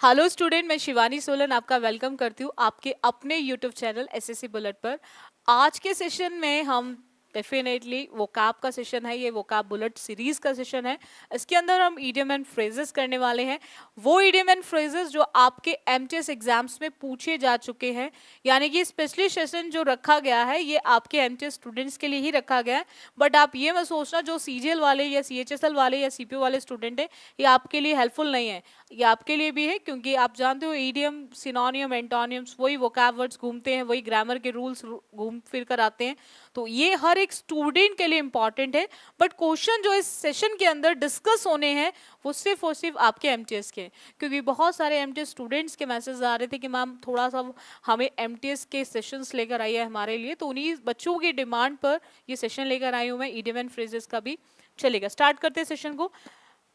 Hello student, मैं शिवानी सोलन आपका welcome करती हूँ आपके अपने यूट्यूब चैनल एसएससी बुलेट पर। आज के सेशन में हम डेफिनेटली वोकैब का सेशन है, ये वोकैब बुलेट सीरीज का सेशन है। इसके अंदर हम इडियम एंड फ्रेजेस करने वाले हैं, वो इडियम एंड फ्रेजेस जो आपके एमटीएस एग्जाम्स में पूछे जा चुके हैं। यानी कि स्पेशली सेशन जो रखा गया है ये आपके एमटीएस स्टूडेंट्स के लिए ही रखा गया है। बट आप ये मत सोचना जो सीजीएल वाले या सीएचएसएल वाले या सीपीओ वाले स्टूडेंट है ये आपके लिए हेल्पफुल नहीं है। ये आपके लिए भी है, क्योंकि आप जानते हो ईडियम, सिनोनियम, एंटोनियम्स, वही वोकैब वर्ड्स घूमते हैं, वही ग्रामर के रूल्स घूम फिर कर आते हैं। तो ये हर एक स्टूडेंट के लिए इंपॉर्टेंट है। बट क्वेश्चन जो इस सेशन के अंदर डिस्कस होने हैं वो सिर्फ और सिर्फ आपके एमटीएस के, क्योंकि बहुत सारे एमटीएस स्टूडेंट्स के मैसेज आ रहे थे कि मैम थोड़ा सा हमें एमटीएस के सेशंस लेकर आइए हमारे लिए। तो उन्हीं बच्चों की डिमांड पर ये सेशन लेकर आई हूँ मैं, इडियम एंड फ्रेजेस का भी। चलेगा, स्टार्ट करते हैं सेशन को।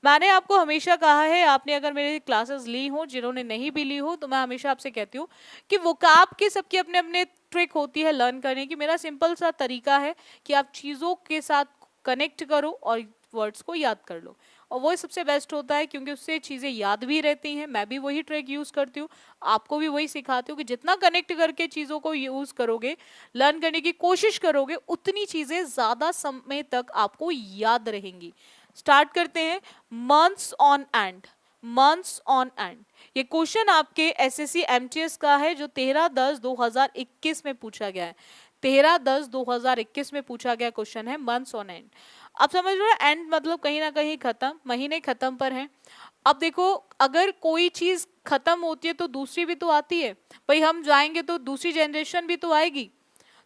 मैंने आपको हमेशा कहा है, आपने अगर मेरी क्लासेस ली हो, जिन्होंने नहीं भी ली हो, तो मैं हमेशा आपसे कहती हूँ कि वोकैब के सबके अपने अपने ट्रिक होती है लर्न करने की। मेरा सिंपल सा तरीका है कि आप चीज़ों के साथ कनेक्ट करो और वर्ड्स को याद कर लो, और वो सबसे बेस्ट होता है क्योंकि उससे चीज़ें याद भी रहती हैं। मैं भी वही ट्रिक यूज़ करती हूँ, आपको भी वही सिखाती हूँ कि जितना कनेक्ट करके चीज़ों को यूज़ करोगे, लर्न करने की कोशिश करोगे, उतनी चीज़ें ज़्यादा समय तक आपको याद रहेंगी। स्टार्ट करते हैं। Months on and, months on and, ये क्वेश्चन आपके एसएससी एमटीएस का है जो 13/10/2021 में पूछा गया है। 13/10/2021 में पूछा गया क्वेश्चन है, मंथ्स ऑन एंड। अब समझ लो एंड मतलब कहीं ना कहीं खत्म, महीने खत्म पर हैं। अब देखो, अगर कोई चीज खत्म होती है तो दूसरी भी तो आती है। भाई हम जाएंगे तो दूसरी जनरेशन भी तो आएगी।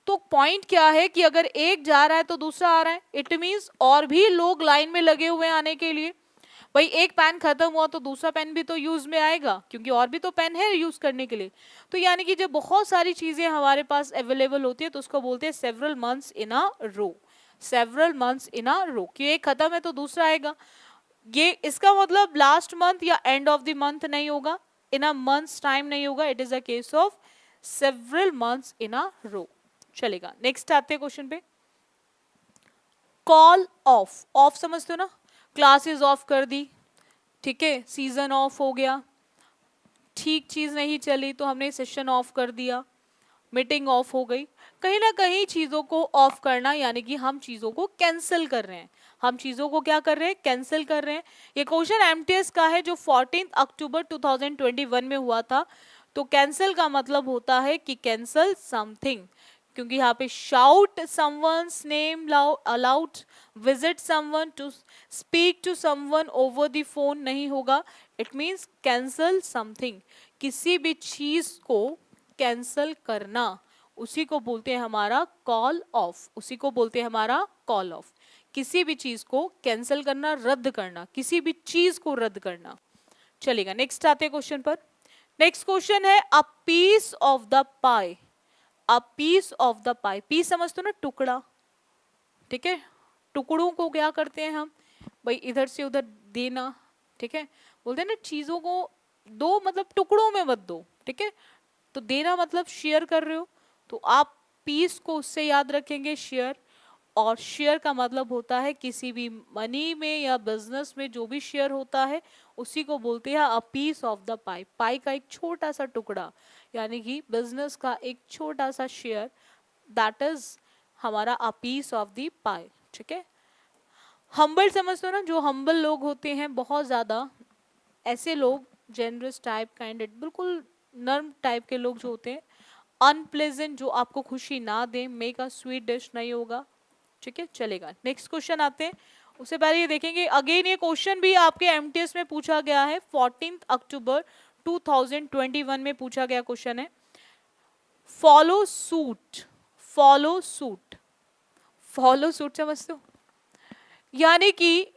तो पॉइंट क्या है कि अगर एक जा रहा है तो दूसरा आ रहा है, इट मींस और भी लोग लाइन में लगे हुए हैं आने के लिए। भाई एक पेन खत्म हुआ तो दूसरा पेन भी तो यूज में आएगा, क्योंकि और भी तो पेन है यूज करने के लिए। तो यानी कि जब बहुत सारी चीजें हमारे पास अवेलेबल होती है तो उसको बोलते हैं several months in a row. Several months in a row, कि एक खत्म है तो दूसरा आएगा। ये इसका मतलब लास्ट मंथ या एंड ऑफ द मंथ नहीं होगा, इन अ मंथ्स टाइम नहीं होगा। It is a case of several months in a row. चलेगा, नेक्स्ट आते हैं क्वेश्चन पे। कॉल ऑफ, ऑफ समझते हो ना, क्लासेस ऑफ कर दी, ठीक है, सीजन ऑफ हो गया, ठीक चीज नहीं चली तो हमने सेशन ऑफ कर दिया, मीटिंग ऑफ हो गई। कहीं ना कहीं चीजों को ऑफ करना यानी कि हम चीजों को कैंसिल कर रहे हैं। हम चीजों को क्या कर रहे हैं, कैंसिल कर रहे हैं। ये क्वेश्चन एमटीएस का है जो 14 अक्टूबर 2021 में हुआ था। तो कैंसिल का मतलब होता है कि कैंसिल समथिंग, क्योंकि यहाँ पे shout someone's name aloud, visit someone, to speak to someone over the phone नहीं होगा। इट मीन्स कैंसिल समथिंग, किसी भी चीज को कैंसिल करना, उसी को बोलते हैं हमारा कॉल ऑफ, उसी को बोलते हैं हमारा कॉल ऑफ। किसी भी चीज को कैंसिल करना, रद्द करना, किसी भी चीज को रद्द करना। चलेगा, नेक्स्ट आते हैं क्वेश्चन पर। नेक्स्ट क्वेश्चन है a piece of the pie. A piece of the pie, piece समझते हो ना, टुकड़ा, ठीक है। टुकड़ों को क्या करते हैं हम, भाई इधर से उधर देना, ठीक है। बोलते हैं ना चीजों को दो, मतलब टुकड़ों में मत दो, ठीक है। तो देना मतलब शेयर कर रहे हो, तो आप पीस को उससे याद रखेंगे, शेयर। और शेयर का मतलब होता है किसी भी मनी में या बिजनेस में जो भी शेयर होता है उसी को बोलते हैं अ पीस ऑफ द पाई। पाई का एक छोटा सा टुकड़ा, यानी कि बिजनेस का एक छोटा सा शेयर, दैट इज हमारा अ पीस ऑफ द पाई, ठीक है। हम्बल समझते हो ना, जो हम्बल लोग होते हैं बहुत ज्यादा, ऐसे लोग, जेनरस टाइप, काइंडेड, बिल्कुल नर्म टाइप के लोग जो होते हैं। अनप्लेजेंट, जो आपको खुशी ना दे, मेक अ स्वीट डिश नहीं होगा, ठीक है। चलेगा, नेक्स्ट क्वेश्चन आते हैं। उससे पहले ये देखेंगे, अगेन ये क्वेश्चन भी आपके एमटीएस में पूछा गया है, 14 अक्टूबर 2021 में पूछा गया क्वेश्चन है। Follow suit, follow suit, follow suit समझते हो, यानी कि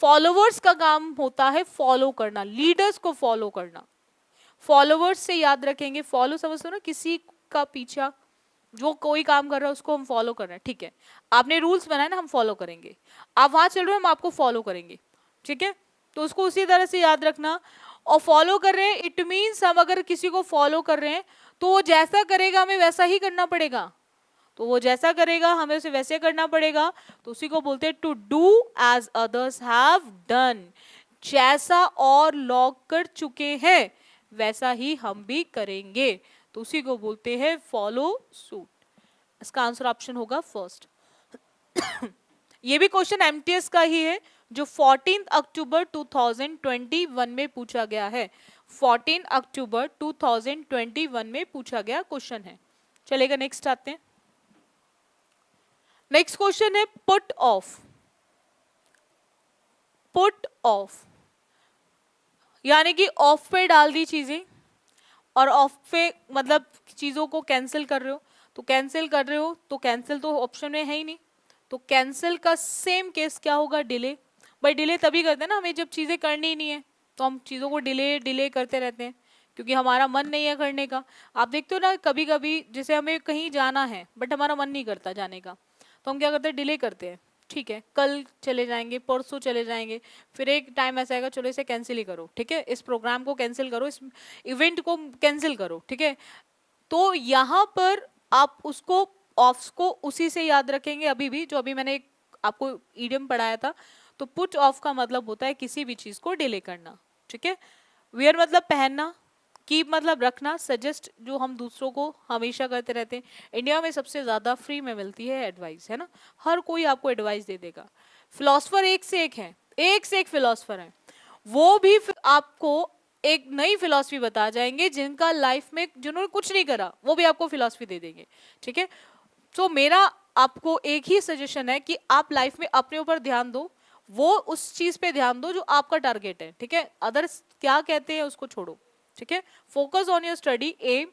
फॉलोवर्स का काम होता है फॉलो करना, लीडर्स को फॉलो करना। फॉलोवर्स से याद रखेंगे, फॉलो समझते हो ना, किसी का पीछा, जो कोई काम कर रहा है उसको हम फॉलो कर रहे हैं, ठीक है। आपने रूल्स बनाए ना, हम फॉलो करेंगे। आप वहां चल रहे हो, हम आपको फॉलो करेंगे, ठीक है। तो उसको उसी तरह से याद रखना। और फॉलो कर रहे हैं, इट मीन्स हम अगर किसी को फॉलो कर रहे हैं तो वो जैसा करेगा हमें वैसा ही करना पड़ेगा। तो वो जैसा करेगा हमें उसे वैसे करना पड़ेगा। तो उसी को बोलते हैं to do as others have done, जैसा और लोग कर चुके हैं वैसा ही हम भी करेंगे, तो उसी को बोलते हैं फॉलो सूट। इसका आंसर ऑप्शन होगा फर्स्ट। ये भी क्वेश्चन एमटीएस का ही है जो 14 अक्टूबर 2021 में पूछा गया है। 14 अक्टूबर 2021 में पूछा गया क्वेश्चन है। चलेगा, नेक्स्ट आते हैं। नेक्स्ट क्वेश्चन है पुट ऑफ। पुट ऑफ यानी कि ऑफ पे डाल दी चीजें, और ऑफ पे मतलब चीजों को कैंसिल कर रहे हो, तो कैंसिल कर रहे हो तो कैंसिल तो ऑप्शन में है ही नहीं, तो कैंसिल का सेम केस क्या होगा, डिले। भाई डिले तभी करते हैं ना हमें जब चीजें करनी ही नहीं है, तो हम चीजों को डिले डिले करते रहते हैं क्योंकि हमारा मन नहीं है करने का। आप देखते हो ना कभी कभी जैसे हमें कहीं जाना है बट हमारा मन नहीं करता जाने का, तो हम क्या करते हैं, डिले करते हैं। ठीक है, कल चले जाएंगे, परसों चले जाएंगे, फिर एक टाइम ऐसा आएगा चलो इसे कैंसिल ही करो, ठीक है, इस प्रोग्राम को कैंसिल करो, इस इवेंट को कैंसिल करो, ठीक है। तो यहाँ पर आप उसको ऑफ्स को उसी से याद रखेंगे अभी भी, जो अभी मैंने आपको ईडियम पढ़ाया था। तो पुट ऑफ का मतलब होता है किसी भी चीज को डिले करना, ठीक है। वियर मतलब पहनना, कीप मतलब रखना, सजेस्ट जो हम दूसरों को हमेशा करते रहते हैं। इंडिया में सबसे ज्यादा फ्री में मिलती है एडवाइस, है ना, हर कोई आपको एडवाइस दे देगा। फिलोसफर एक से एक है, एक से एक फिलोसफर है, वो भी आपको एक नई फिलॉसफी बता जाएंगे, जिनका लाइफ में जिन्होंने कुछ नहीं करा वो भी आपको फिलॉसफी दे देंगे, ठीक है। तो मेरा आपको एक ही सजेशन है कि आप लाइफ में अपने ऊपर ध्यान दो, वो उस चीज पे ध्यान दो जो आपका टारगेट है, ठीक है। अदर्स क्या कहते हैं उसको छोड़ो, ठीक है। Focus on your study aim.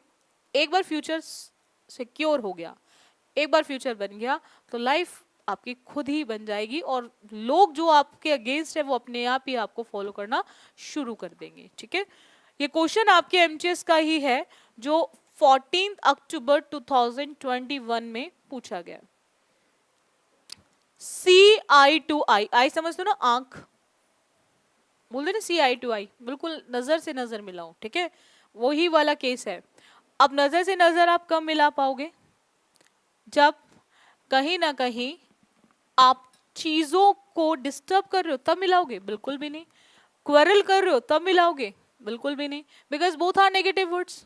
एक बार फ्यूचर सिक्योर हो गया, एक बार फ्यूचर बन गया, तो लाइफ आपकी खुद ही बन जाएगी, और लोग जो आपके अगेंस्ट है वो अपने आप ही आपको फॉलो करना शुरू कर देंगे, ठीक है। ये क्वेश्चन आपके एमटीएस का ही है जो 14 अक्टूबर 2021 में पूछा गया। सी आई टू आई, आई समझते हो ना, आंख बोलते ना, सी आई टू आई, बिल्कुल नजर से नजर मिलाओ, ठीक है, वही वाला केस है। अब नजर से नजर आप कब मिला पाओगे, जब कहीं ना कहीं आप चीजों को डिस्टर्ब कर रहे हो तब मिलाओगे, बिल्कुल भी नहीं। क्वेरल कर रहे हो तब मिलाओगे, बिल्कुल भी नहीं, because both are negative words.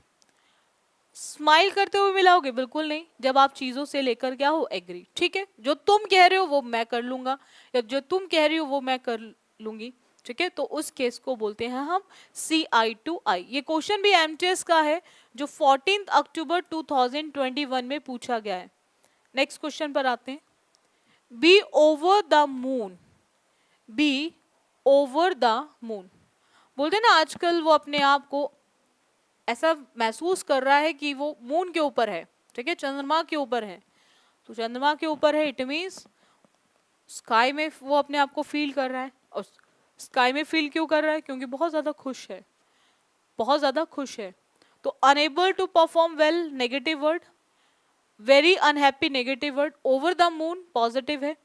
Smile करते हुए मिलाओगे, बिल्कुल नहीं, जब आप चीजों से लेकर क्या हो, एग्री, ठीक है, जो तुम कह रहे हो वो मैं कर लूंगा, या जो तुम कह रही हो वो मैं कर लूंगी, ठीक है, तो उस केस को बोलते हैं हम सी आई टू आई। ये क्वेश्चन भी एमटीएस का है जो 14 अक्टूबर 2021 में पूछा गया है। नेक्स्ट क्वेश्चन पर आते हैं। Be over the moon, be over the moon, बोलते हैं ना आजकल वो अपने आप को ऐसा महसूस कर रहा है कि वो मून के ऊपर है, ठीक है, चंद्रमा के ऊपर है। तो चंद्रमा के ऊपर है, इट मीन्स स्काई में वो अपने आप को फील कर रहा है। और स्काई में फील क्यों कर रहा है, क्योंकि बहुत ज्यादा खुश है, बहुत ज्यादा खुश है। तो unable to perform well, negative word, very unhappy, negative word, over the moon positive है,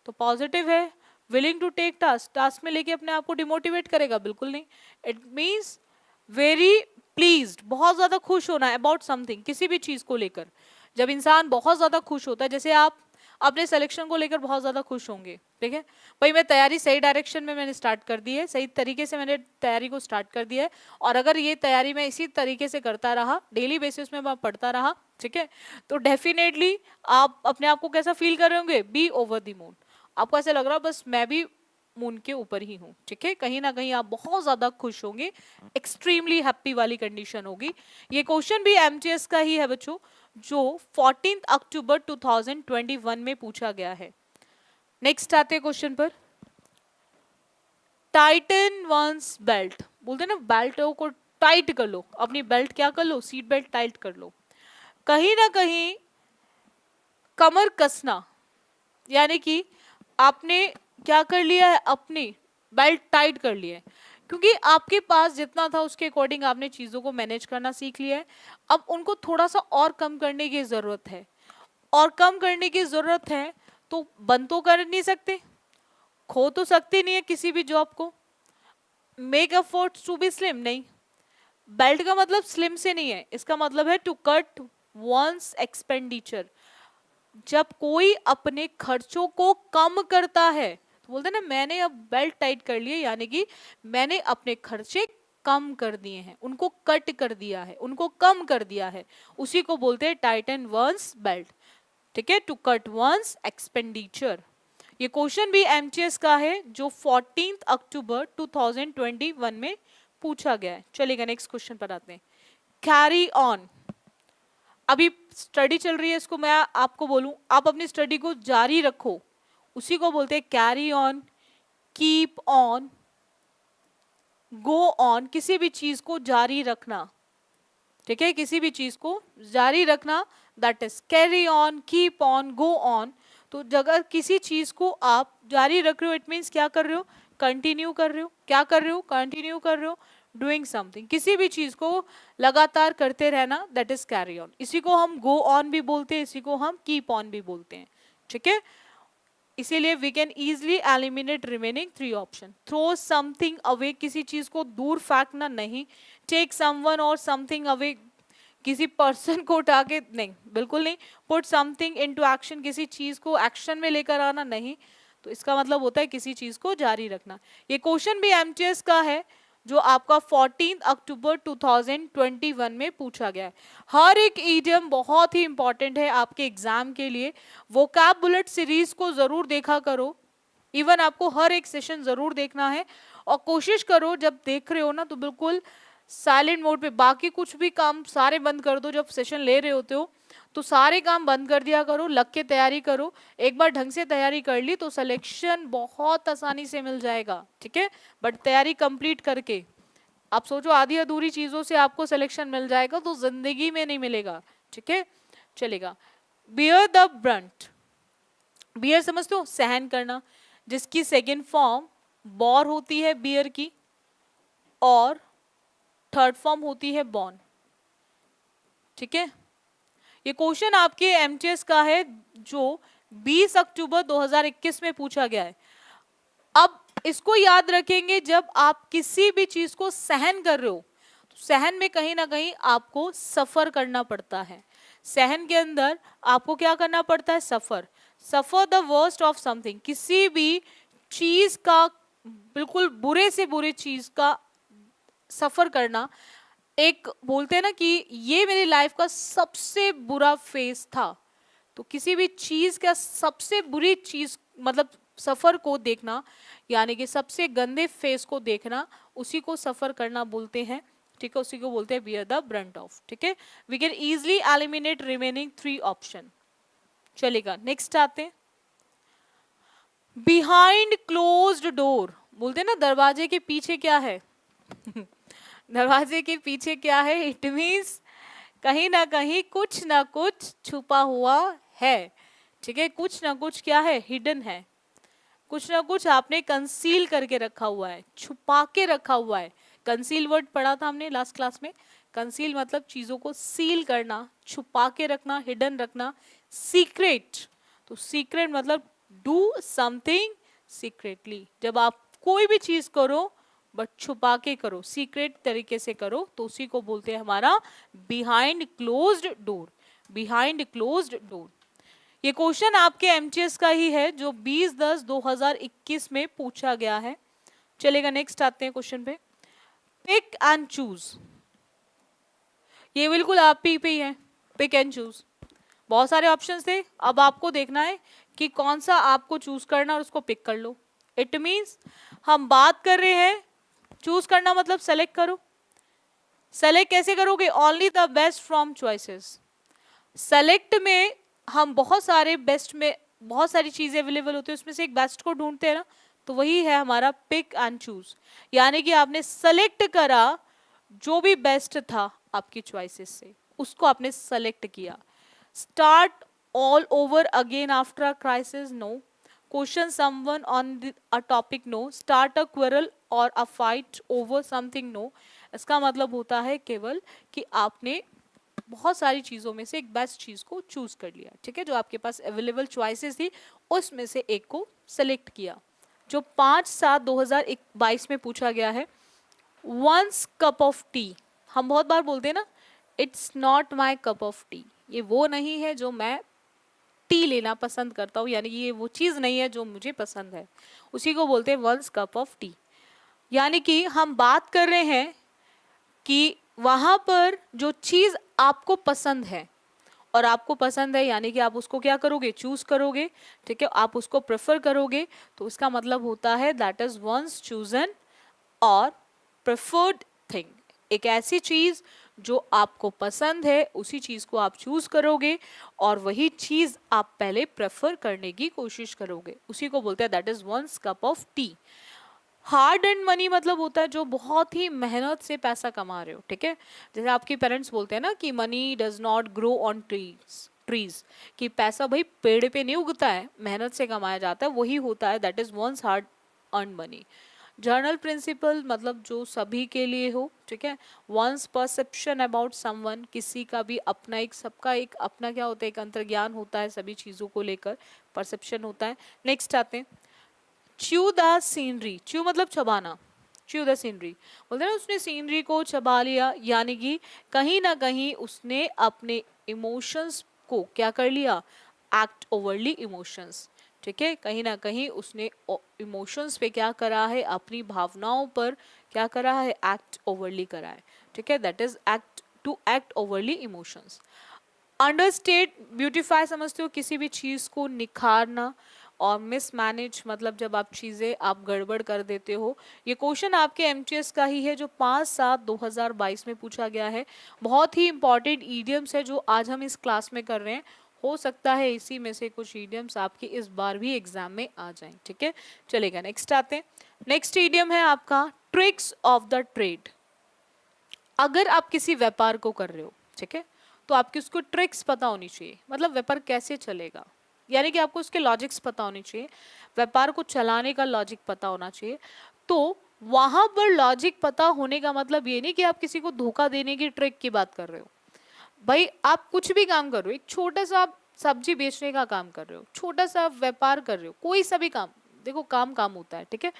तो पॉजिटिव है। Willing to take task, task में लेके अपने आप को डिमोटिवेट करेगा, बिल्कुल नहीं। इट मीन्स वेरी प्लीज्ड, बहुत ज्यादा खुश होना है अबाउट समथिंग, किसी भी चीज को लेकर। जब इंसान बहुत ज्यादा खुश होता है, जैसे आप अपने सिलेक्शन को लेकर बहुत ज्यादा खुश होंगे, ठीक है, भाई मैं तैयारी सही डायरेक्शन में मैंने स्टार्ट कर दी है, सही तरीके से मैंने तैयारी को स्टार्ट कर दिया है, और अगर ये तैयारी मैं इसी तरीके से करता रहा, डेली बेसिस में मैं पढ़ता रहा, ठीक है, तो डेफिनेटली आप अपने आप को कैसा फील कर रहे होंगे, बी ओवर द मून। आपको ऐसा लग रहा है बस मैं भी मून के ऊपर ही हूँ, ठीक है, कहीं ना कहीं आप बहुत ज्यादा खुश होंगे, एक्सट्रीमली हैप्पी वाली कंडीशन होगी। ये क्वेश्चन भी एमटीएस का ही है बच्चों, जो 14 अक्टूबर 2021 में पूछा गया है। नेक्स्ट आते हैं क्वेश्चन पर। टाइटन वंस बेल्ट, बोलते हैं ना बेल्ट को टाइट कर लो, अपनी बेल्ट क्या कर लो, सीट बेल्ट टाइट कर लो। कहीं ना कहीं कमर कसना, यानी कि आपने क्या कर लिया है, अपनी बेल्ट टाइट कर लिया है, क्योंकि आपके पास जितना था उसके अकॉर्डिंग आपने चीजों को मैनेज करना सीख लिया है। अब उनको थोड़ा सा और कम करने की जरूरत है, और कम करने की जरूरत है, तो बंद तो कर नहीं सकते, खो तो सकते नहीं है किसी भी जॉब को। Make efforts to be slim, नहीं, बेल्ट का मतलब स्लिम से नहीं है, इसका मतलब है टू कट वंस एक्सपेंडिचर। जब कोई अपने खर्चों को कम करता है, तो बोलते हैं ना मैंने अब बेल्ट टाइट कर लिए, यानी कि मैंने अपने खर्चे कम कर दिए हैं, उनको कट कर दिया है, उनको कम कर दिया है, उसी को बोलते हैं टाइटन वंस बेल्ट, ठीक है, टू कट वंस एक्सपेंडिचर। ये क्वेश्चन भी एमटीएस का है जो 14 अक्टूबर 2021 में पूछा गया है। चलिएगा नेक्स्ट क्वेश्चन पर आते हैं। कैरी ऑन, अभी स्टडी चल रही है, इसको मैं आपको बोलूं आप अपनी स्टडी को जारी रखो, उसी को बोलते हैं carry on, keep on, go on, किसी भी चीज को जारी रखना, ठीक है, किसी भी चीज को जारी रखना, that is carry on, keep on, go on. तो अगर किसी चीज को आप जारी रख रहे हो, इट मीन्स क्या कर रहे हो, कंटिन्यू कर रहे हो, क्या कर रहे हो, कंटिन्यू कर रहे हो, डूइंग समथिंग, किसी भी चीज को लगातार करते रहना, दैट इज कैरी ऑन। इसी को हम गो ऑन भी बोलते हैं, इसी को हम कीप ऑन भी बोलते हैं, ठीक है। इसीलिए we can easily eliminate remaining 3 option. Throw something away, किसी चीज को दूर फेंकना नहीं, टेक समवन और समथिंग अवे, किसी पर्सन को उठा के नहीं, बिल्कुल नहीं, पुट समथिंग इनटू एक्शन, किसी चीज को एक्शन में लेकर आना नहीं, तो इसका मतलब होता है किसी चीज को जारी रखना। ये क्वेश्चन भी एमटीएस का है जो आपका 14 अक्टूबर 2021 में पूछा गया है। हर एक इडियम बहुत ही इंपॉर्टेंट है आपके एग्जाम के लिए। वोकैब बुलेट सीरीज को जरूर देखा करो, इवन आपको हर एक सेशन जरूर देखना है, और कोशिश करो जब देख रहे हो ना तो बिल्कुल साइलेंट मोड पे, बाकी कुछ भी काम सारे बंद कर दो, जब सेशन ले रहे होते हो तो सारे काम बंद कर दिया करो, लग के तैयारी करो। एक बार ढंग से तैयारी कर ली तो सिलेक्शन बहुत आसानी से मिल जाएगा, ठीक है, बट तैयारी कंप्लीट करके आप सोचो आधी अधूरी चीजों से आपको सिलेक्शन मिल जाएगा तो जिंदगी में नहीं मिलेगा, ठीक है। चलेगा, बियर द ब्रंट, बियर समझते हो, सहन करना, जिसकी सेकेंड फॉर्म बॉर होती है बियर की, और थर्ड फॉर्म होती है बॉर्न, ठीक है। ये क्वेश्चन आपके एमटीएस का है जो 20 अक्टूबर 2021 में पूछा गया है। अब इसको याद रखेंगे, जब आप किसी भी चीज को सहन कर रहे हो तो सहन में कहीं ना कहीं आपको सफर करना पड़ता है। सहन के अंदर आपको क्या करना पड़ता है, suffer, suffer the worst of something, किसी भी चीज का, बिल्कुल बुरे से बुरे चीज का सफर करना। एक बोलते हैं ना कि ये मेरी लाइफ का सबसे बुरा फेज था, तो किसी भी चीज का सबसे बुरी चीज मतलब सफर को देखना, यानी कि सबसे गंदे फेस को देखना, उसी को सफर करना बोलते हैं, ठीक है, उसी को बोलते हैं बियर द ब्रंट ऑफ, ठीक है। We can easily eliminate remaining 3 option. चलेगा, नेक्स्ट आते हैं। बिहाइंड क्लोज्ड डोर, बोलते हैं ना दरवाजे के पीछे क्या है दरवाजे के पीछे क्या है, इट मीन्स कहीं ना कुछ छुपा हुआ है, ठीक है, कुछ ना कुछ क्या है, हिडन है, कुछ ना कुछ आपने कंसील करके रखा हुआ है, छुपा के रखा हुआ है। कंसील वर्ड पढ़ा था हमने लास्ट क्लास में, कंसील मतलब चीजों को सील करना, छुपा के रखना, हिडन रखना। सीक्रेट, तो सीक्रेट मतलब डू समथिंग सीक्रेटली, जब आप कोई भी चीज करो बट छुपा के करो, सीक्रेट तरीके से करो, तो उसी को बोलते हैं हमारा behind closed door, behind closed door. ये क्वेश्चन आपके एमटीएस का ही है जो 20/10/2021 में पूछा गया है। चलेगा, नेक्स्ट आते हैं क्वेश्चन पे। पिक एंड चूज, ये बिल्कुल आप ही पे ही है, पिक एंड चूज। बहुत सारे ऑप्शंस थे, अब आपको देखना है कि कौन सा आपको चूज करना और उसको पिक कर लो। इट मीन्स हम बात कर रहे हैं, चूज करना मतलब सेलेक्ट करो। सेलेक्ट कैसे करोगे, only the best from choices. Select में हम बहुत सारे बेस्ट में बहुत सारी चीजें अवेलेबल होती है, उसमें से एक बेस्ट को ढूंढते हैं ना, तो वही है हमारा पिक एंड चूज, यानी कि आपने सेलेक्ट करा जो भी बेस्ट था आपकी चॉइसेस से, उसको आपने सेलेक्ट किया। Start all over again after a crisis, no. Question someone on a topic, no. Start a quarrel or a fight over something, no. इसका मतलब होता है केवल कि आपने बहुत सारी चीजों में से एक बेस्ट चीज को चूज कर लिया, ठीक है, जो आपके पास अवेलेबल चॉइसेस थी उसमें से एक को सेलेक्ट किया। जो 5/7/2022 में पूछा गया है। वंस कप ऑफ टी, हम बहुत बार बोलते हैं ना, it's not my cup of T, ये वो नहीं है जो मैं टी लेना पसंद करता हूँ, यानी कि ये वो चीज नहीं है जो मुझे पसंद है, उसी को बोलते हैं वंस कप ऑफ टी। यानी कि हम बात कर रहे हैं कि वहां पर जो चीज आपको पसंद है, और आपको पसंद है यानी कि आप उसको क्या करोगे, चूज करोगे, ठीक है, आप उसको प्रेफर करोगे, तो इसका मतलब होता है दैट इज वंस चूजन और प्रेफर्ड थिंग। एक ऐसी चीज जो आपको पसंद है उसी चीज को आप चूज करोगे और वही चीज आप पहले प्रेफर करने की कोशिश करोगे, उसी को बोलते हैं that is one's cup of tea. Hard and money मतलब होता है जो बहुत ही मेहनत से पैसा कमा रहे हो, ठीक है। जैसे आपके पेरेंट्स बोलते हैं ना कि money does not grow on trees, कि पैसा भाई पेड़ पे नहीं उगता है, मेहनत से कमाया जाता है, वही होता है that is one's hard earn money. General principle मतलब जो सभी के लिए हो, ठीक है। वंस परसेप्शन अबाउट समवन, किसी का भी अपना एक, सबका एक अपना क्या होता है, एक अंतर्ज्ञान होता है सभी चीजों को लेकर, परसेप्शन होता है। नेक्स्ट आते हैं च्यू द सीनरी, च्यू मतलब चबाना, च्यू द सीनरी बोलते हैं ना, उसने सीनरी को चबा लिया, यानी कि कहीं ना कहीं उसने अपने इमोशंस को क्या कर लिया, एक्ट ओवरली इमोशंस, ठीक है, कहीं ना कहीं उसने इमोशंस पे क्या करा है, अपनी भावनाओं पर क्या करा है, एक्ट ओवरली करा है, ठीक है, that is act, to act overly emotions. Understate beautify समझते हो, किसी भी चीज को निखारना, और मिसमैनेज मतलब जब आप चीजें आप गड़बड़ कर देते हो। ये क्वेश्चन आपके एमटीएस का ही है जो 5/7/2022 में पूछा गया है। बहुत ही इंपॉर्टेंट ईडियम्स है जो आज हम इस क्लास में कर रहे हैं, हो सकता है इसी में से कुछ ईडियम्स आपके इस बार भी एग्जाम में आ जाएं, ठीक है, चलेगा। नेक्स्ट आते हैं, नेक्स्ट ईडियम है आपका ट्रिक्स ऑफ द ट्रेड। अगर आप किसी व्यापार को कर रहे हो, ठीक है, तो आपकी उसको ट्रिक्स पता होनी चाहिए, मतलब व्यापार कैसे चलेगा, यानी कि आपको उसके लॉजिक्स पता होने चाहिए, व्यापार को चलाने का लॉजिक पता होना चाहिए। तो वहां पर लॉजिक पता होने का मतलब ये नहीं कि आप किसी को धोखा देने की ट्रिक की बात कर रहे हो। भाई आप कुछ भी काम कर रहे हो, एक छोटा सा आप सब्जी बेचने का काम कर रहे हो, छोटा सा आप व्यापार कर रहे हो, कोई सा भी काम, देखो काम काम होता है, ठीक है,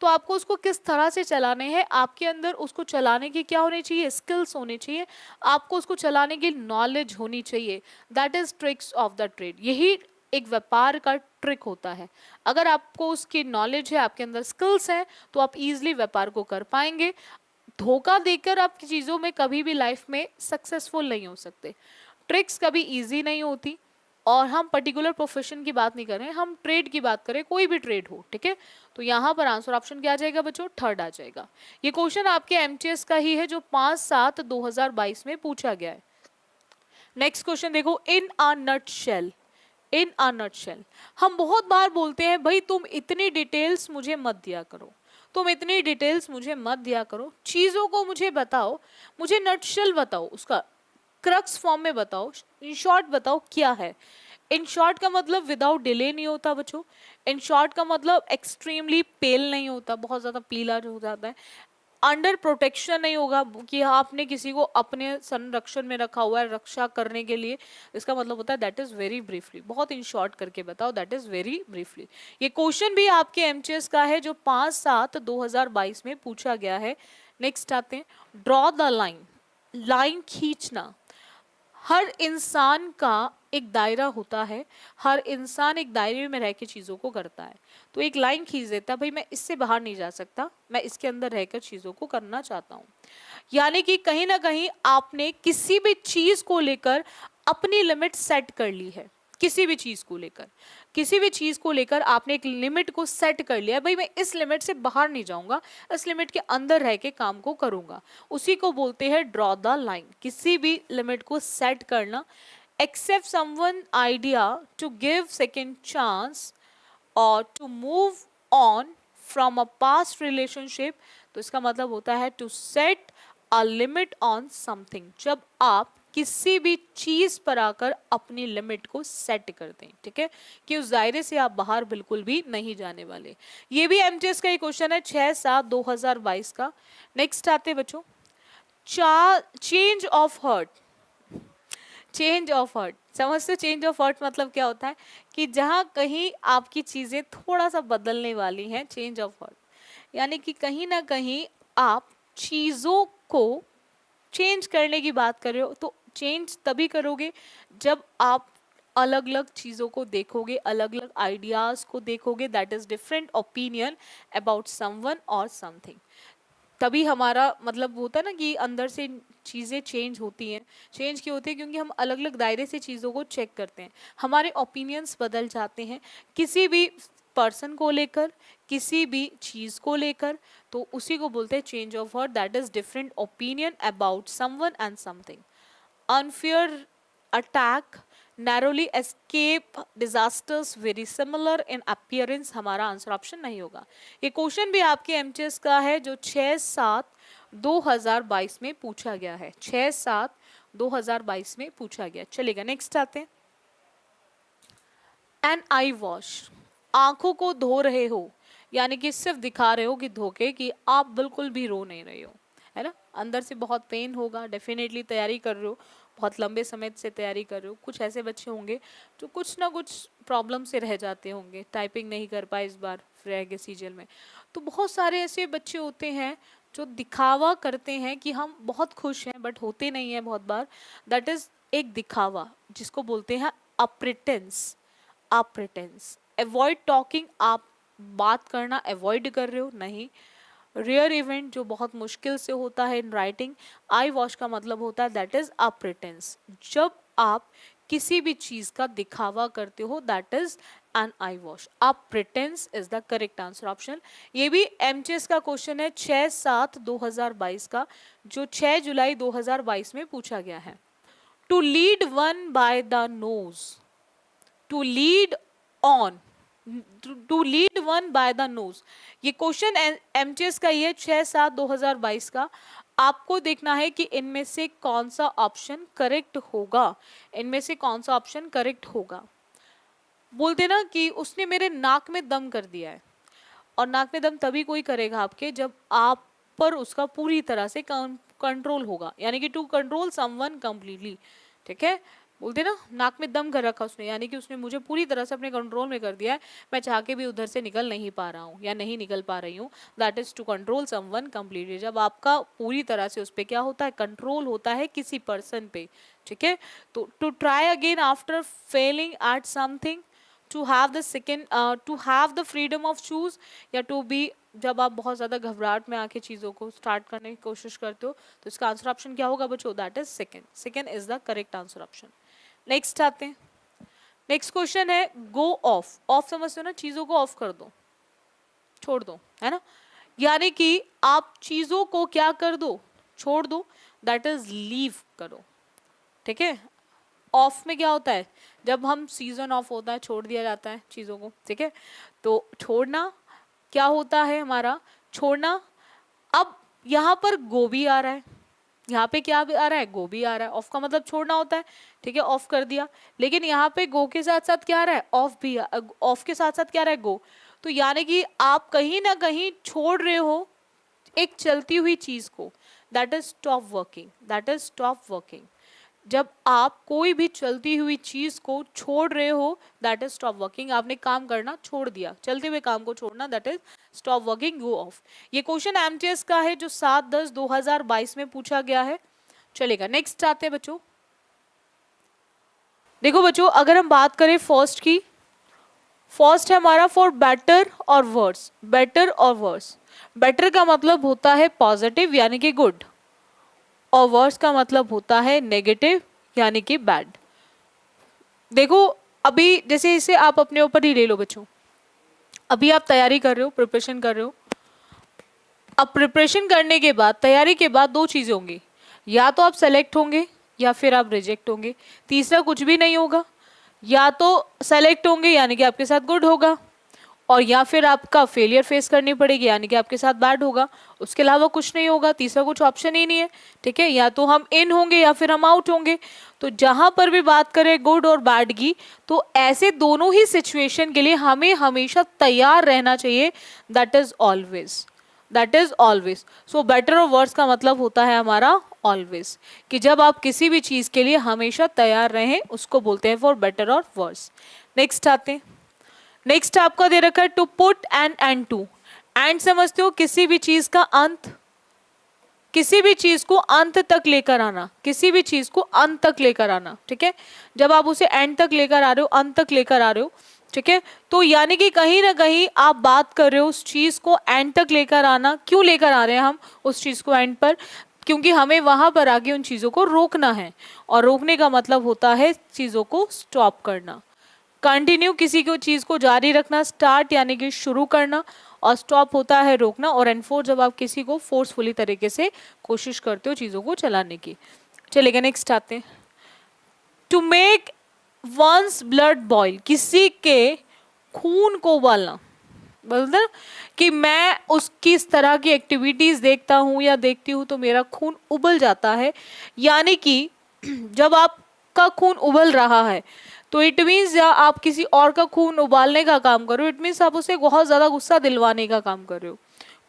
तो आपको उसको किस तरह से चलाने हैं, आपके अंदर उसको चलाने की क्या होनी चाहिए, स्किल्स होने चाहिए, आपको उसको चलाने की नॉलेज होनी चाहिए, that is tricks of the trade. यही एक व्यापार का ट्रिक होता है। अगर आपको उसकी नॉलेज है, आपके अंदर स्किल्स हैं, तो आप इजीली व्यापार को कर पाएंगे। धोखा देकर आप चीजों में कभी भी लाइफ में सक्सेसफुल नहीं हो सकते। ट्रिक्स कभी इजी नहीं होती, और हम पर्टिकुलर प्रोफेशन की बात नहीं कर रहे हैं, हम ट्रेड की बात करें, कोई भी ट्रेड हो, ठीक है। तो यहाँ पर आंसर ऑप्शन क्या आ जाएगा बच्चों, थर्ड आ जाएगा। ये क्वेश्चन आपके एमटीएस का ही है जो 5/7/2022 में पूछा गया है। नेक्स्ट क्वेश्चन देखो, इन a nutshell, in a nutshell. हम बहुत बार बोलते हैं भाई तुम इतनी डिटेल्स मुझे मत दिया करो, तुम इतनी डिटेल्स मुझे मत दिया करो, चीजों को मुझे बताओ, मुझे नटशेल बताओ, उसका क्रक्स फॉर्म में बताओ, इन शॉर्ट बताओ क्या है। इन शॉर्ट का मतलब विदाउट डिले नहीं होता बच्चों, इन शॉर्ट का मतलब एक्सट्रीमली पेल नहीं होता, बहुत ज्यादा पीला जो हो जाता है, अंडर प्रोटेक्शन नहीं होगा कि आपने किसी को अपने संरक्षण में रखा हुआ है रक्षा करने के लिए, इसका मतलब होता है दैट इज वेरी ब्रीफली, बहुत इन शॉर्ट करके बताओ, दैट इज वेरी ब्रीफली। ये क्वेश्चन भी आपके एमटीएस का है जो 5/7/2022 में पूछा गया है। नेक्स्ट आते हैं, ड्रॉ द लाइन, लाइन खींचना। हर इंसान का एक दायरा होता है, हर इंसान एक दायरे में रह के चीज़ों को करता है, तो एक लाइन खींच देता है, भाई मैं इससे बाहर नहीं जा सकता, मैं इसके अंदर रहकर चीज़ों को करना चाहता हूँ। यानी कि कहीं ना कहीं आपने किसी भी चीज़ को लेकर अपनी लिमिट सेट कर ली है, किसी भी चीज़ को लेकर, किसी भी चीज़ को लेकर आपने एक लिमिट को सेट कर लिया, भाई मैं इस लिमिट से बाहर नहीं जाऊंगा, इस लिमिट के अंदर रह के काम को करूंगा, उसी को बोलते हैं ड्रॉ द लाइन, किसी भी लिमिट को सेट करना। Accept someone idea to give second chance और to move on from a past relationship, तो इसका मतलब होता है to set a limit on something, जब आप किसी भी चीज पर आकर अपनी लिमिट को सेट कर दें, ठीक है, कि उस दायरे से आप बाहर बिल्कुल भी नहीं जाने वाले। ये भी एमटीएस का ही क्वेश्चन है 6/7/2022 का। नेक्स्ट आते बच्चों, change of heart, change of heart समझते हो, चेंज ऑफ हर्ट मतलब क्या होता है कि जहां कहीं आपकी चीजें थोड़ा सा बदलने वाली हैं, चेंज ऑफ हर्ट, यानी कि कहीं ना कहीं आप चीजों को चेंज करने की बात कर रहे हो, तो चेंज तभी करोगे जब आप अलग अलग चीज़ों को देखोगे, अलग अलग आइडियाज़ को देखोगे, that is different opinion about someone और समथिंग। तभी हमारा मतलब होता है ना कि अंदर से चीज़ें चेंज होती हैं। चेंज क्यों होती है? क्योंकि हम अलग अलग दायरे से चीज़ों को चेक करते हैं, हमारे ओपिनियंस बदल जाते हैं किसी भी पर्सन को लेकर, किसी भी चीज़ को लेकर, तो उसी को बोलते हैं change of heart, that is different opinion about someone and something. Unfair attack, narrowly escape, disasters very similar in appearance, हमारा आंसर ऑप्शन नहीं होगा। ये क्वेश्चन भी आपके एमटीएस का है जो 6/7/2022 में पूछा गया है, 6/7/2022 में पूछा गया। चलेगा, नेक्स्ट आते हैं। एन आई वॉश, आंखों को धो रहे हो, यानी कि सिर्फ दिखा रहे हो कि धोके, कि आप बिल्कुल भी रो नहीं रहे हो, है ना। अंदर से बहुत पेन होगा, डेफिनेटली तैयारी कर रहे हो, बहुत लंबे समय से तैयारी कर रहे हो। कुछ ऐसे बच्चे होंगे जो कुछ ना कुछ प्रॉब्लम से रह जाते होंगे, टाइपिंग नहीं कर पाए इस बार, रह गए सीजल में। तो बहुत सारे ऐसे बच्चे होते हैं जो दिखावा करते हैं कि हम बहुत खुश हैं, बट होते नहीं हैं बहुत बार। दैट इज एक दिखावा, जिसको बोलते हैं अप्रिटेंस। आप प्रिटेंस, अवॉइड टॉकिंग, आप बात करना अवॉइड कर रहे हो, नहीं। रेयर इवेंट, जो बहुत मुश्किल से होता है इन राइटिंग। आई वॉश का मतलब होता है दैट इज अ प्रिटेंस, जब आप किसी भी चीज का दिखावा करते हो, that is an eyewash. आप pretence is the correct answer option. ये भी एमटीएस का क्वेश्चन है 6/7/2022 का, जो 6 जुलाई 2022 में पूछा गया है। To lead one by the nose, to lead on, to lead one by the nose, ये क्वेश्चन एमटीएस का ही है 6/7/2022 का। आपको देखना है कि इनमें से कौन सा ऑप्शन करेक्ट होगा, इनमें से कौन सा ऑप्शन करेक्ट होगा। बोलते ना कि उसने मेरे नाक में दम कर दिया है, और नाक में दम तभी कोई करेगा आपके जब आप पर उसका पूरी तरह से कंट्रोल होगा, यानी कि टू कंट्रोल समवन कंप्लीटली, ठीक है। बोलते ना नाक में दम कर रखा उसने, यानी कि उसने मुझे पूरी तरह से अपने कंट्रोल में कर दिया है, मैं चाह के भी उधर से निकल नहीं पा रहा हूँ या नहीं निकल पा रही हूँ। That is to control someone completely, जब आपका पूरी तरह से उस पर क्या होता है, कंट्रोल होता है किसी पर्सन पे, ठीक है। तो to try again after failing at something, to have the second, to have the freedom of choose, या टू बी, जब आप बहुत ज़्यादा घबराहट में आके चीज़ों को स्टार्ट करने की कोशिश करते हो, तो इसका आंसर ऑप्शन क्या होगा बच्चों, that is second. Second is the correct answer option. Next आते हैं। नेक्स्ट क्वेश्चन है गो ऑफ। ऑफ समझते हो ना, चीज़ों को ऑफ कर दो, छोड़ दो, है ना। यानी कि आप चीज़ों को क्या कर दो, छोड़ दो, दैट इज लीव करो, ठीक है। ऑफ में क्या होता है, जब हम सीजन ऑफ होता है, छोड़ दिया जाता है चीज़ों को, ठीक है। तो छोड़ना क्या होता है हमारा, छोड़ना। अब यहाँ पर गो भी आ रहा है, यहाँ पे क्या आ रहा है, गो भी आ रहा है। ऑफ का मतलब छोड़ना होता है, ठीक है, ऑफ कर दिया। लेकिन यहाँ पे गो के साथ साथ क्या आ रहा है, ऑफ भी, ऑफ के साथ साथ क्या आ रहा है, गो। तो यानी कि आप कहीं ना कहीं छोड़ रहे हो एक चलती हुई चीज को, that is stop working, that is stop working. जब आप कोई भी चलती हुई चीज को छोड़ रहे हो, दैट इज स्टॉप वर्किंग। आपने काम करना छोड़ दिया, चलते हुए काम को छोड़ना, that is stop working, go of. ये क्वेश्चन एमटीएस का है जो 7/10/2022 में पूछा गया है। चलेगा, नेक्स्ट आते हैं बच्चों। देखो बच्चों, अगर हम बात करें फर्स्ट की, फर्स्ट है हमारा फॉर बेटर और वर्स। बेटर और वर्स, बेटर का मतलब होता है पॉजिटिव यानी कि गुड, और वर्स का मतलब होता है नेगेटिव यानी कि बैड। देखो अभी जैसे इसे आप अपने ऊपर ही ले लो बच्चों, अभी आप तैयारी कर रहे हो, प्रिपरेशन कर रहे हो। अब प्रिपरेशन करने के बाद, तैयारी के बाद दो चीजें होंगी, या तो आप सेलेक्ट होंगे या फिर आप रिजेक्ट होंगे, तीसरा कुछ भी नहीं होगा। या तो सेलेक्ट होंगे यानी कि आपके साथ गुड होगा, और या फिर आपका फेलियर फेस करनी पड़ेगी यानी कि आपके साथ बैड होगा। उसके अलावा कुछ नहीं होगा, तीसरा कुछ ऑप्शन ही नहीं है, ठीक है। या तो हम इन होंगे या फिर हम आउट होंगे। तो जहां पर भी बात करें गुड और बैड की, तो ऐसे दोनों ही सिचुएशन के लिए हमें हमेशा तैयार रहना चाहिए, that is always, that is always. So better और वर्स का मतलब होता है हमारा ऑलवेज, कि जब आप किसी भी चीज के लिए हमेशा तैयार रहें, उसको बोलते हैं फॉर बेटर और वर्स। नेक्स्ट आते हैं। नेक्स्ट आपका दे रखा है to put an end to. End समझते हो, किसी भी चीज का अंत, किसी भी चीज को अंत तक लेकर आना, किसी भी चीज को अंत तक लेकर आना, ठीक है। जब आप उसे एंड तक लेकर आ रहे हो, अंत तक लेकर आ रहे हो, ठीक है। तो यानी कि कहीं ना कहीं आप बात कर रहे हो उस चीज को एंड तक लेकर आना। क्यों लेकर आ रहे हैं हम उस चीज को एंड पर? क्योंकि हमें वहां पर आगे उन चीजों को रोकना है, और रोकने का मतलब होता है चीजों को स्टॉप करना। कंटिन्यू किसी को चीज को जारी रखना, स्टार्ट यानी कि शुरू करना, और स्टॉप होता है रोकना, और एनफोर्स जब आप किसी को फोर्सफुली तरीके से कोशिश करते हो चीजों को चलाने की। चलेगा, नेक्स्ट आते हैं। To make one's blood boil, किसी के खून को उबालना। बोलते ना कि मैं उसकी इस तरह की एक्टिविटीज देखता हूँ या देखती हूँ तो मेरा खून उबल जाता है। यानी कि जब आपका खून उबल रहा है तो इट मीन्स या आप किसी और का खून उबालने का काम कर रहे हो, इट मीन्स आप उसे बहुत ज्यादा गुस्सा दिलवाने का काम कर रहे हो।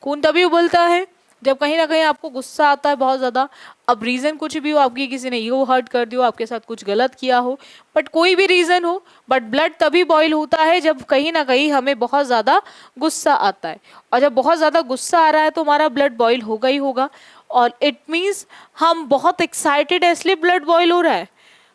खून तभी उबलता है जब कहीं ना कहीं आपको गुस्सा आता है बहुत ज्यादा। अब रीजन कुछ भी हो, आपकी किसी ने ईगो हर्ट कर दिया हो, आपके साथ कुछ गलत किया हो, बट कोई भी रीजन हो, बट ब्लड तभी बॉईल होता है जब कहीं ना कहीं हमें बहुत ज्यादा गुस्सा आता है। और जब बहुत ज्यादा गुस्सा आ रहा है तो हमारा ब्लड बॉईल होगा ही होगा। और इट मीन्स हम बहुत एक्साइटेड है इसलिए ब्लड बॉईल हो रहा है,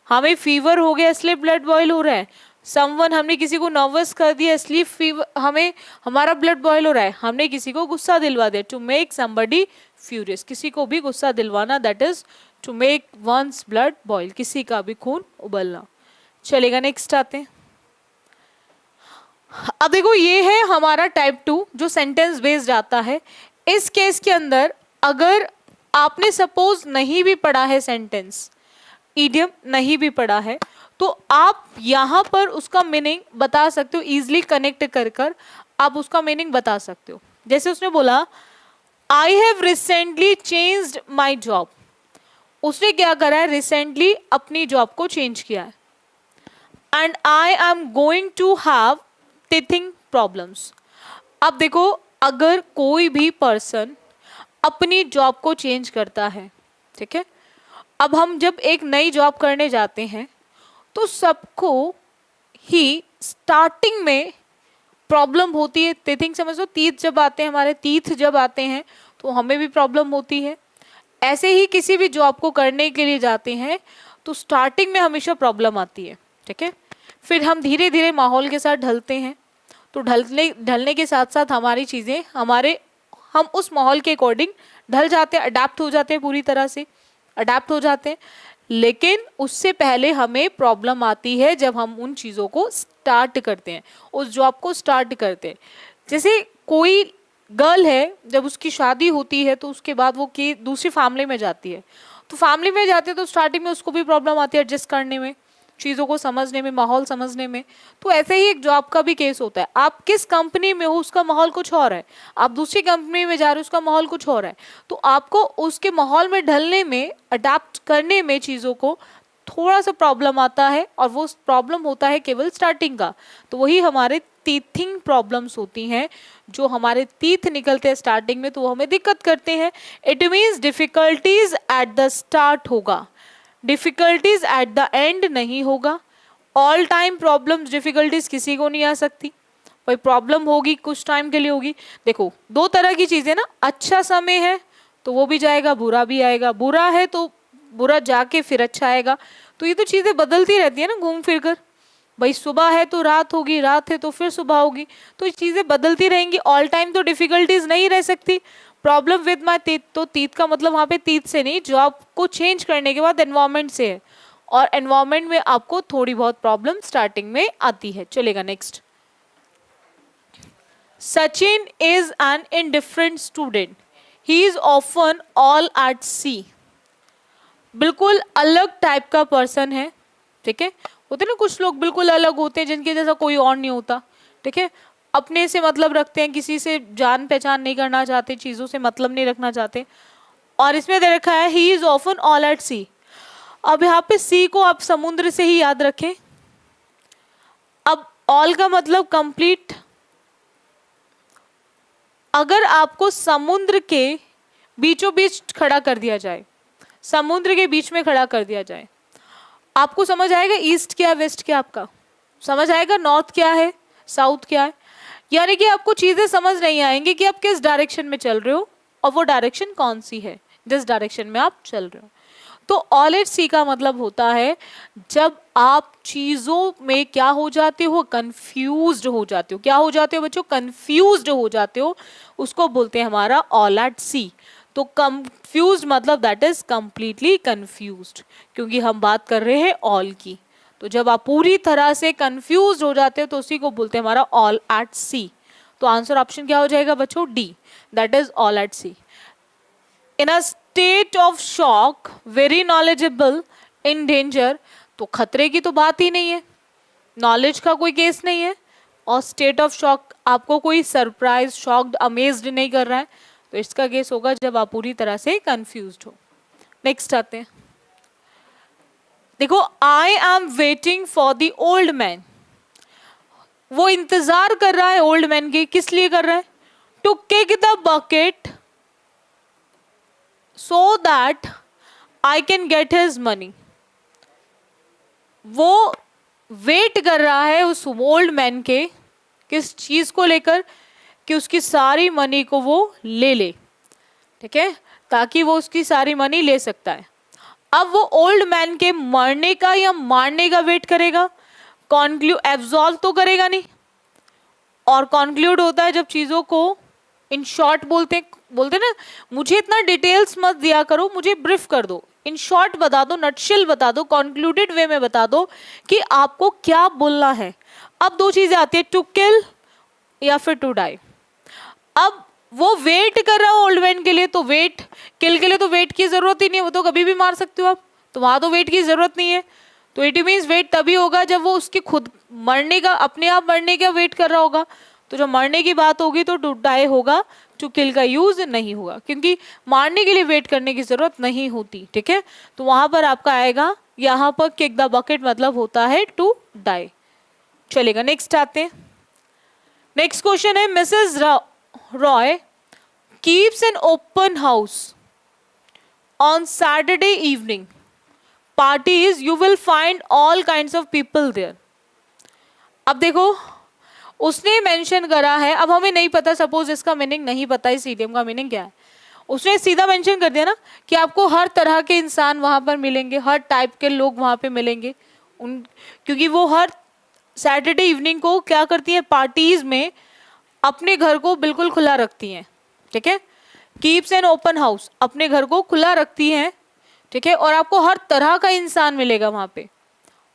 हमें फीवर हो गया इसलिए ब्लड बॉईल हो रहा है, समवन हमने किसी को नर्वस कर दिया इसलिए फीवर हमें हमारा ब्लड बॉईल हो रहा है, हमने किसी को गुस्सा दिलवा दिया। टू मेक समबडी फ्यूरियस, किसी को भी गुस्सा दिलवाना, that is to make one's blood boil, किसी का भी खून उबलना। चलेगा, नेक्स्ट आते हैं। अब देखो ये है हमारा टाइप 2 जो सेंटेंस बेस्ड आता है। इस केस के अंदर अगर आपने सपोज नहीं भी पढ़ा है सेंटेंस, इडियम नहीं भी पढ़ा है, तो आप यहां पर उसका मीनिंग बता सकते हो, इजिली कनेक्ट कर कर आप उसका मीनिंग बता सकते हो। जैसे उसने बोला I have recently changed my job, उसने क्या करा है, रिसेंटली अपनी जॉब को चेंज किया है। And I am going to have teething problems. अब देखो अगर कोई भी पर्सन अपनी जॉब को चेंज करता है, ठीक है, अब हम जब एक नई जॉब करने जाते हैं तो सबको ही स्टार्टिंग में प्रॉब्लम होती है। टीथिंग समझो, तीत जब आते हैं हमारे, तीत जब आते हैं तो हमें भी प्रॉब्लम होती है। ऐसे ही किसी भी जॉब को करने के लिए जाते हैं तो स्टार्टिंग में हमेशा प्रॉब्लम आती है, ठीक है। फिर हम धीरे धीरे माहौल के साथ ढलते हैं, तो ढलने के साथ साथ हमारी चीज़ें हम उस माहौल के अकॉर्डिंग ढल जाते हैं, अडेप्ट हो जाते हैं, पूरी तरह से अडेप्ट हो जाते हैं। लेकिन उससे पहले हमें प्रॉब्लम आती है जब हम उन चीज़ों को स्टार्ट करते हैं, उस जॉब को स्टार्ट करते हैं। जैसे कोई गर्ल है, जब उसकी शादी होती है तो उसके बाद वो दूसरी फैमिली में जाती है, तो फैमिली में जाती है तो स्टार्टिंग में उसको भी प्रॉब्लम आती है एडजस्ट करने में, चीज़ों को समझने में, माहौल समझने में। तो ऐसे ही एक जॉब का भी केस होता है। आप किस कंपनी में हो उसका माहौल कुछ और है, आप दूसरी कंपनी में जा रहे हो उसका माहौल कुछ और है, तो आपको उसके माहौल में ढलने में, अडेप्ट करने में चीज़ों को थोड़ा सा प्रॉब्लम आता है, और वो प्रॉब्लम होता है केवल स्टार्टिंग का। तो वही हमारे टीथिंग प्रॉब्लम्स होती हैं, जो हमारे टीथ निकलते हैं स्टार्टिंग में तो वो हमें दिक्कत करते हैं। It means difficulties at the start होगा, डिफिकल्टीज एट द एंड नहीं होगा। ऑल टाइम प्रॉब्लम्स, डिफिकल्टीज किसी को नहीं आ सकती, कोई प्रॉब्लम होगी कुछ टाइम के लिए होगी। देखो दो तरह की चीजें ना, अच्छा समय है तो वो भी जाएगा, बुरा भी आएगा, बुरा है तो बुरा जाके फिर अच्छा आएगा। तो ये तो चीजें बदलती रहती है ना घूम फिर कर, भाई सुबह है तो रात होगी, रात है तो फिर सुबह होगी, तो ये चीजें बदलती रहेंगी। ऑल टाइम तो डिफिकल्टीज नहीं रह सकती। प्रॉब्लम विद माई टीथ, तो टीथ का मतलब वहाँ पे टीथ से नहीं, जॉब को चेंज करने के बाद एनवायरमेंट से है, और एनवायरमेंट में आपको थोड़ी बहुत प्रॉब्लम स्टार्टिंग में आती है। चलेगा, next. Sachin is an indifferent student, he is often all at sea. बिल्कुल अलग टाइप का पर्सन है, ठीक है। होते ना कुछ लोग बिल्कुल अलग होते हैं जिनके जैसा कोई और नहीं होता, ठीक है। अपने से मतलब रखते हैं, किसी से जान पहचान नहीं करना चाहते, चीजों से मतलब नहीं रखना चाहते। और इसमें दे रखा है he is often all at sea. अब यहाँ पे सी को आप समुद्र से ही याद रखें। अब ऑल का मतलब कंप्लीट। अगर आपको समुद्र के बीचों बीच खड़ा कर दिया जाए, समुद्र के बीच में खड़ा कर दिया जाए, आपको समझ आएगा ईस्ट क्या है, वेस्ट क्या, आपका समझ आएगा नॉर्थ क्या है, साउथ क्या है। यानी कि आपको चीजें समझ नहीं आएंगी कि आप किस डायरेक्शन में चल रहे हो और वो डायरेक्शन कौन सी है जिस डायरेक्शन में आप चल रहे हो। तो ऑल एट सी का मतलब होता है जब आप चीजों में क्या हो जाते हो, कंफ्यूज्ड हो जाते हो। क्या हो जाते हो बच्चों? कंफ्यूज्ड हो जाते हो, उसको बोलते हैं हमारा ऑल एट सी। तो कंफ्यूज्ड मतलब दैट इज कंप्लीटली कंफ्यूज्ड, क्योंकि हम बात कर रहे हैं ऑल की। तो जब आप पूरी तरह से कंफ्यूज हो जाते हो तो उसी को बोलते हैं हमारा ऑल एट सी। तो आंसर ऑप्शन क्या हो जाएगा बच्चों? D, that is all at sea. In a state of shock, very knowledgeable, in danger, तो खतरे की तो बात ही नहीं है, नॉलेज का कोई केस नहीं है, और स्टेट ऑफ शॉक आपको कोई सरप्राइज, शॉक्ड, अमेज्ड नहीं कर रहा है, तो इसका केस होगा जब आप पूरी तरह से कंफ्यूज्ड हो। नेक्स्ट आते हैं, देखो, I am waiting for the old man. वो इंतजार कर रहा है ओल्ड मैन की, किस लिए कर रहा है? To kick the bucket so that I can get his money. वो वेट कर रहा है उस ओल्ड मैन के, किस चीज को लेकर? कि उसकी सारी मनी को वो ले ले, ठीक है, ताकि वो उसकी सारी मनी ले सकता है। अब वो ओल्ड मैन के मरने का या मारने का वेट करेगा, एब्जॉल्व तो करेगा नहीं। और कॉन्क्लूड होता है जब चीजों को इन शॉर्ट बोलते ना, मुझे इतना डिटेल्स मत दिया करो, मुझे ब्रीफ कर दो, इन शॉर्ट बता दो, नटशेल बता दो, कॉन्क्लूडेड वे में बता दो कि आपको क्या बोलना है। अब दो चीजें आती है, टू किल या फिर टू डाई। अब वो वेट कर रहा है ओल्ड मैन के लिए, तो वेट, किल के लिए तो वेट की जरूरत ही नहीं है, वो तो कभी भी मार सकते हो आप, तो वहां तो वेट की जरूरत नहीं है। तो इट मीन्स वेट तभी होगा जब वो उसके खुद मरने का, अपने आप मरने का वेट कर रहा होगा। तो जब मरने की बात होगी तो टू डाई होगा, टू किल का यूज नहीं होगा, क्योंकि मारने के लिए वेट करने की जरूरत नहीं होती, ठीक है। तो वहां पर आपका आएगा, यहाँ पर किक द बकेट मतलब होता है टू डाई। चलेगा, नेक्स्ट आते हैं। नेक्स्ट क्वेश्चन है, Mrs Roy keeps an open house on Saturday evening. Parties, you will find all kinds of people there. अब देखो, उसने मेंशन करा है, अब हमें नहीं पता, सपोज इसका मीनिंग नहीं पता, इस इडियम का मीनिंग क्या है, उसने सीधा मेंशन कर दिया ना कि आपको हर तरह के इंसान वहां पर मिलेंगे, हर टाइप के लोग वहां पे मिलेंगे, क्योंकि वो हर सैटरडे इवनिंग को क्या करती है, पार्टीज में अपने घर को बिल्कुल खुला रखती हैं, ठीक है। कीप्स एन ओपन हाउस, अपने घर को खुला रखती हैं, ठीक है, और आपको हर तरह का इंसान मिलेगा वहां पे,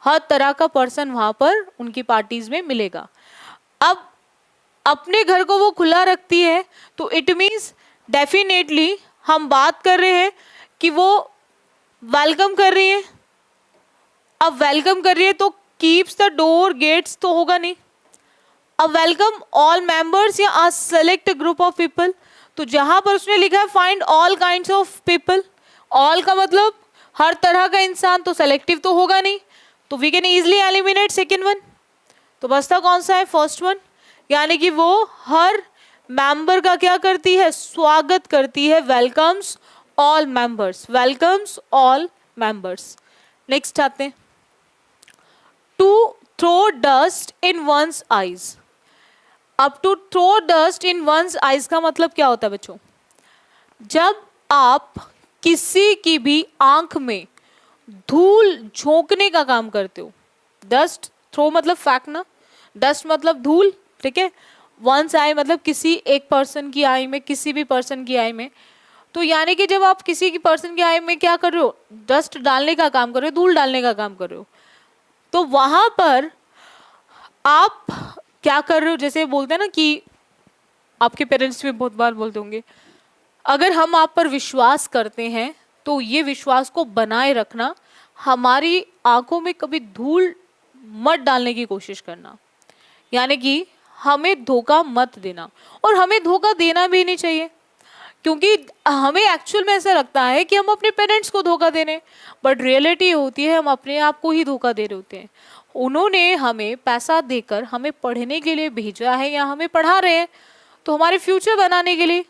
हर तरह का पर्सन वहां पर उनकी पार्टीज में मिलेगा। अब अपने घर को वो खुला रखती है, तो इट मीन्स डेफिनेटली हम बात कर रहे हैं कि वो वेलकम कर रही है। अब वेलकम कर रही है तो कीप्स द डोर गेट्स तो होगा नहीं। अब वेलकम ऑल मेंबर्स या a select group of people, तो जहां पर उसने लिखा है find all kinds of people, all का मतलब हर तरह का इंसान, तो सेलेक्टिव तो होगा नहीं, तो we can easily eliminate second one. तो बचता कौन सा है? फर्स्ट वन, यानी कि वो हर मेंबर का क्या करती है? स्वागत करती है, welcomes all members, welcomes all members. Next आते हैं, to throw dust in one's eyes. अब to throw dust in one's eyes का मतलब क्या होता है बच्चों? जब आप किसी की भी आंख में धूल झोंकने का काम करते हो, डस्ट थ्रो मतलब फेंकना, डस्ट मतलब धूल, ठीक है, वंस आई मतलब किसी एक पर्सन की आई में, किसी भी पर्सन की आई में, तो यानी कि जब आप किसी की पर्सन की आई में क्या कर रहे हो? डस्ट डालने का काम कर रहे हो, धूल डालने का काम कर रहे हो, तो वहां पर आप क्या कर रहे हो? जैसे बोलते हैं ना कि आपके पेरेंट्स भी बहुत बार बोलते होंगे, अगर हम आप पर विश्वास करते हैं तो ये विश्वास को बनाए रखना, हमारी आंखों में कभी धूल मत डालने की कोशिश करना, यानी कि हमें धोखा मत देना, और हमें धोखा देना भी नहीं चाहिए, क्योंकि हमें एक्चुअल में ऐसा लगता है कि हम अपने पेरेंट्स को धोखा दे रहे हैं, बट रियलिटी होती है हम अपने आप को ही धोखा दे रहे होते हैं। उन्होंने हमें पैसा देकर हमें पढ़ने के लिए भेजा है या हमें पढ़ा रहे हैं तो हमारे फ्यूचर बनाने के लिए,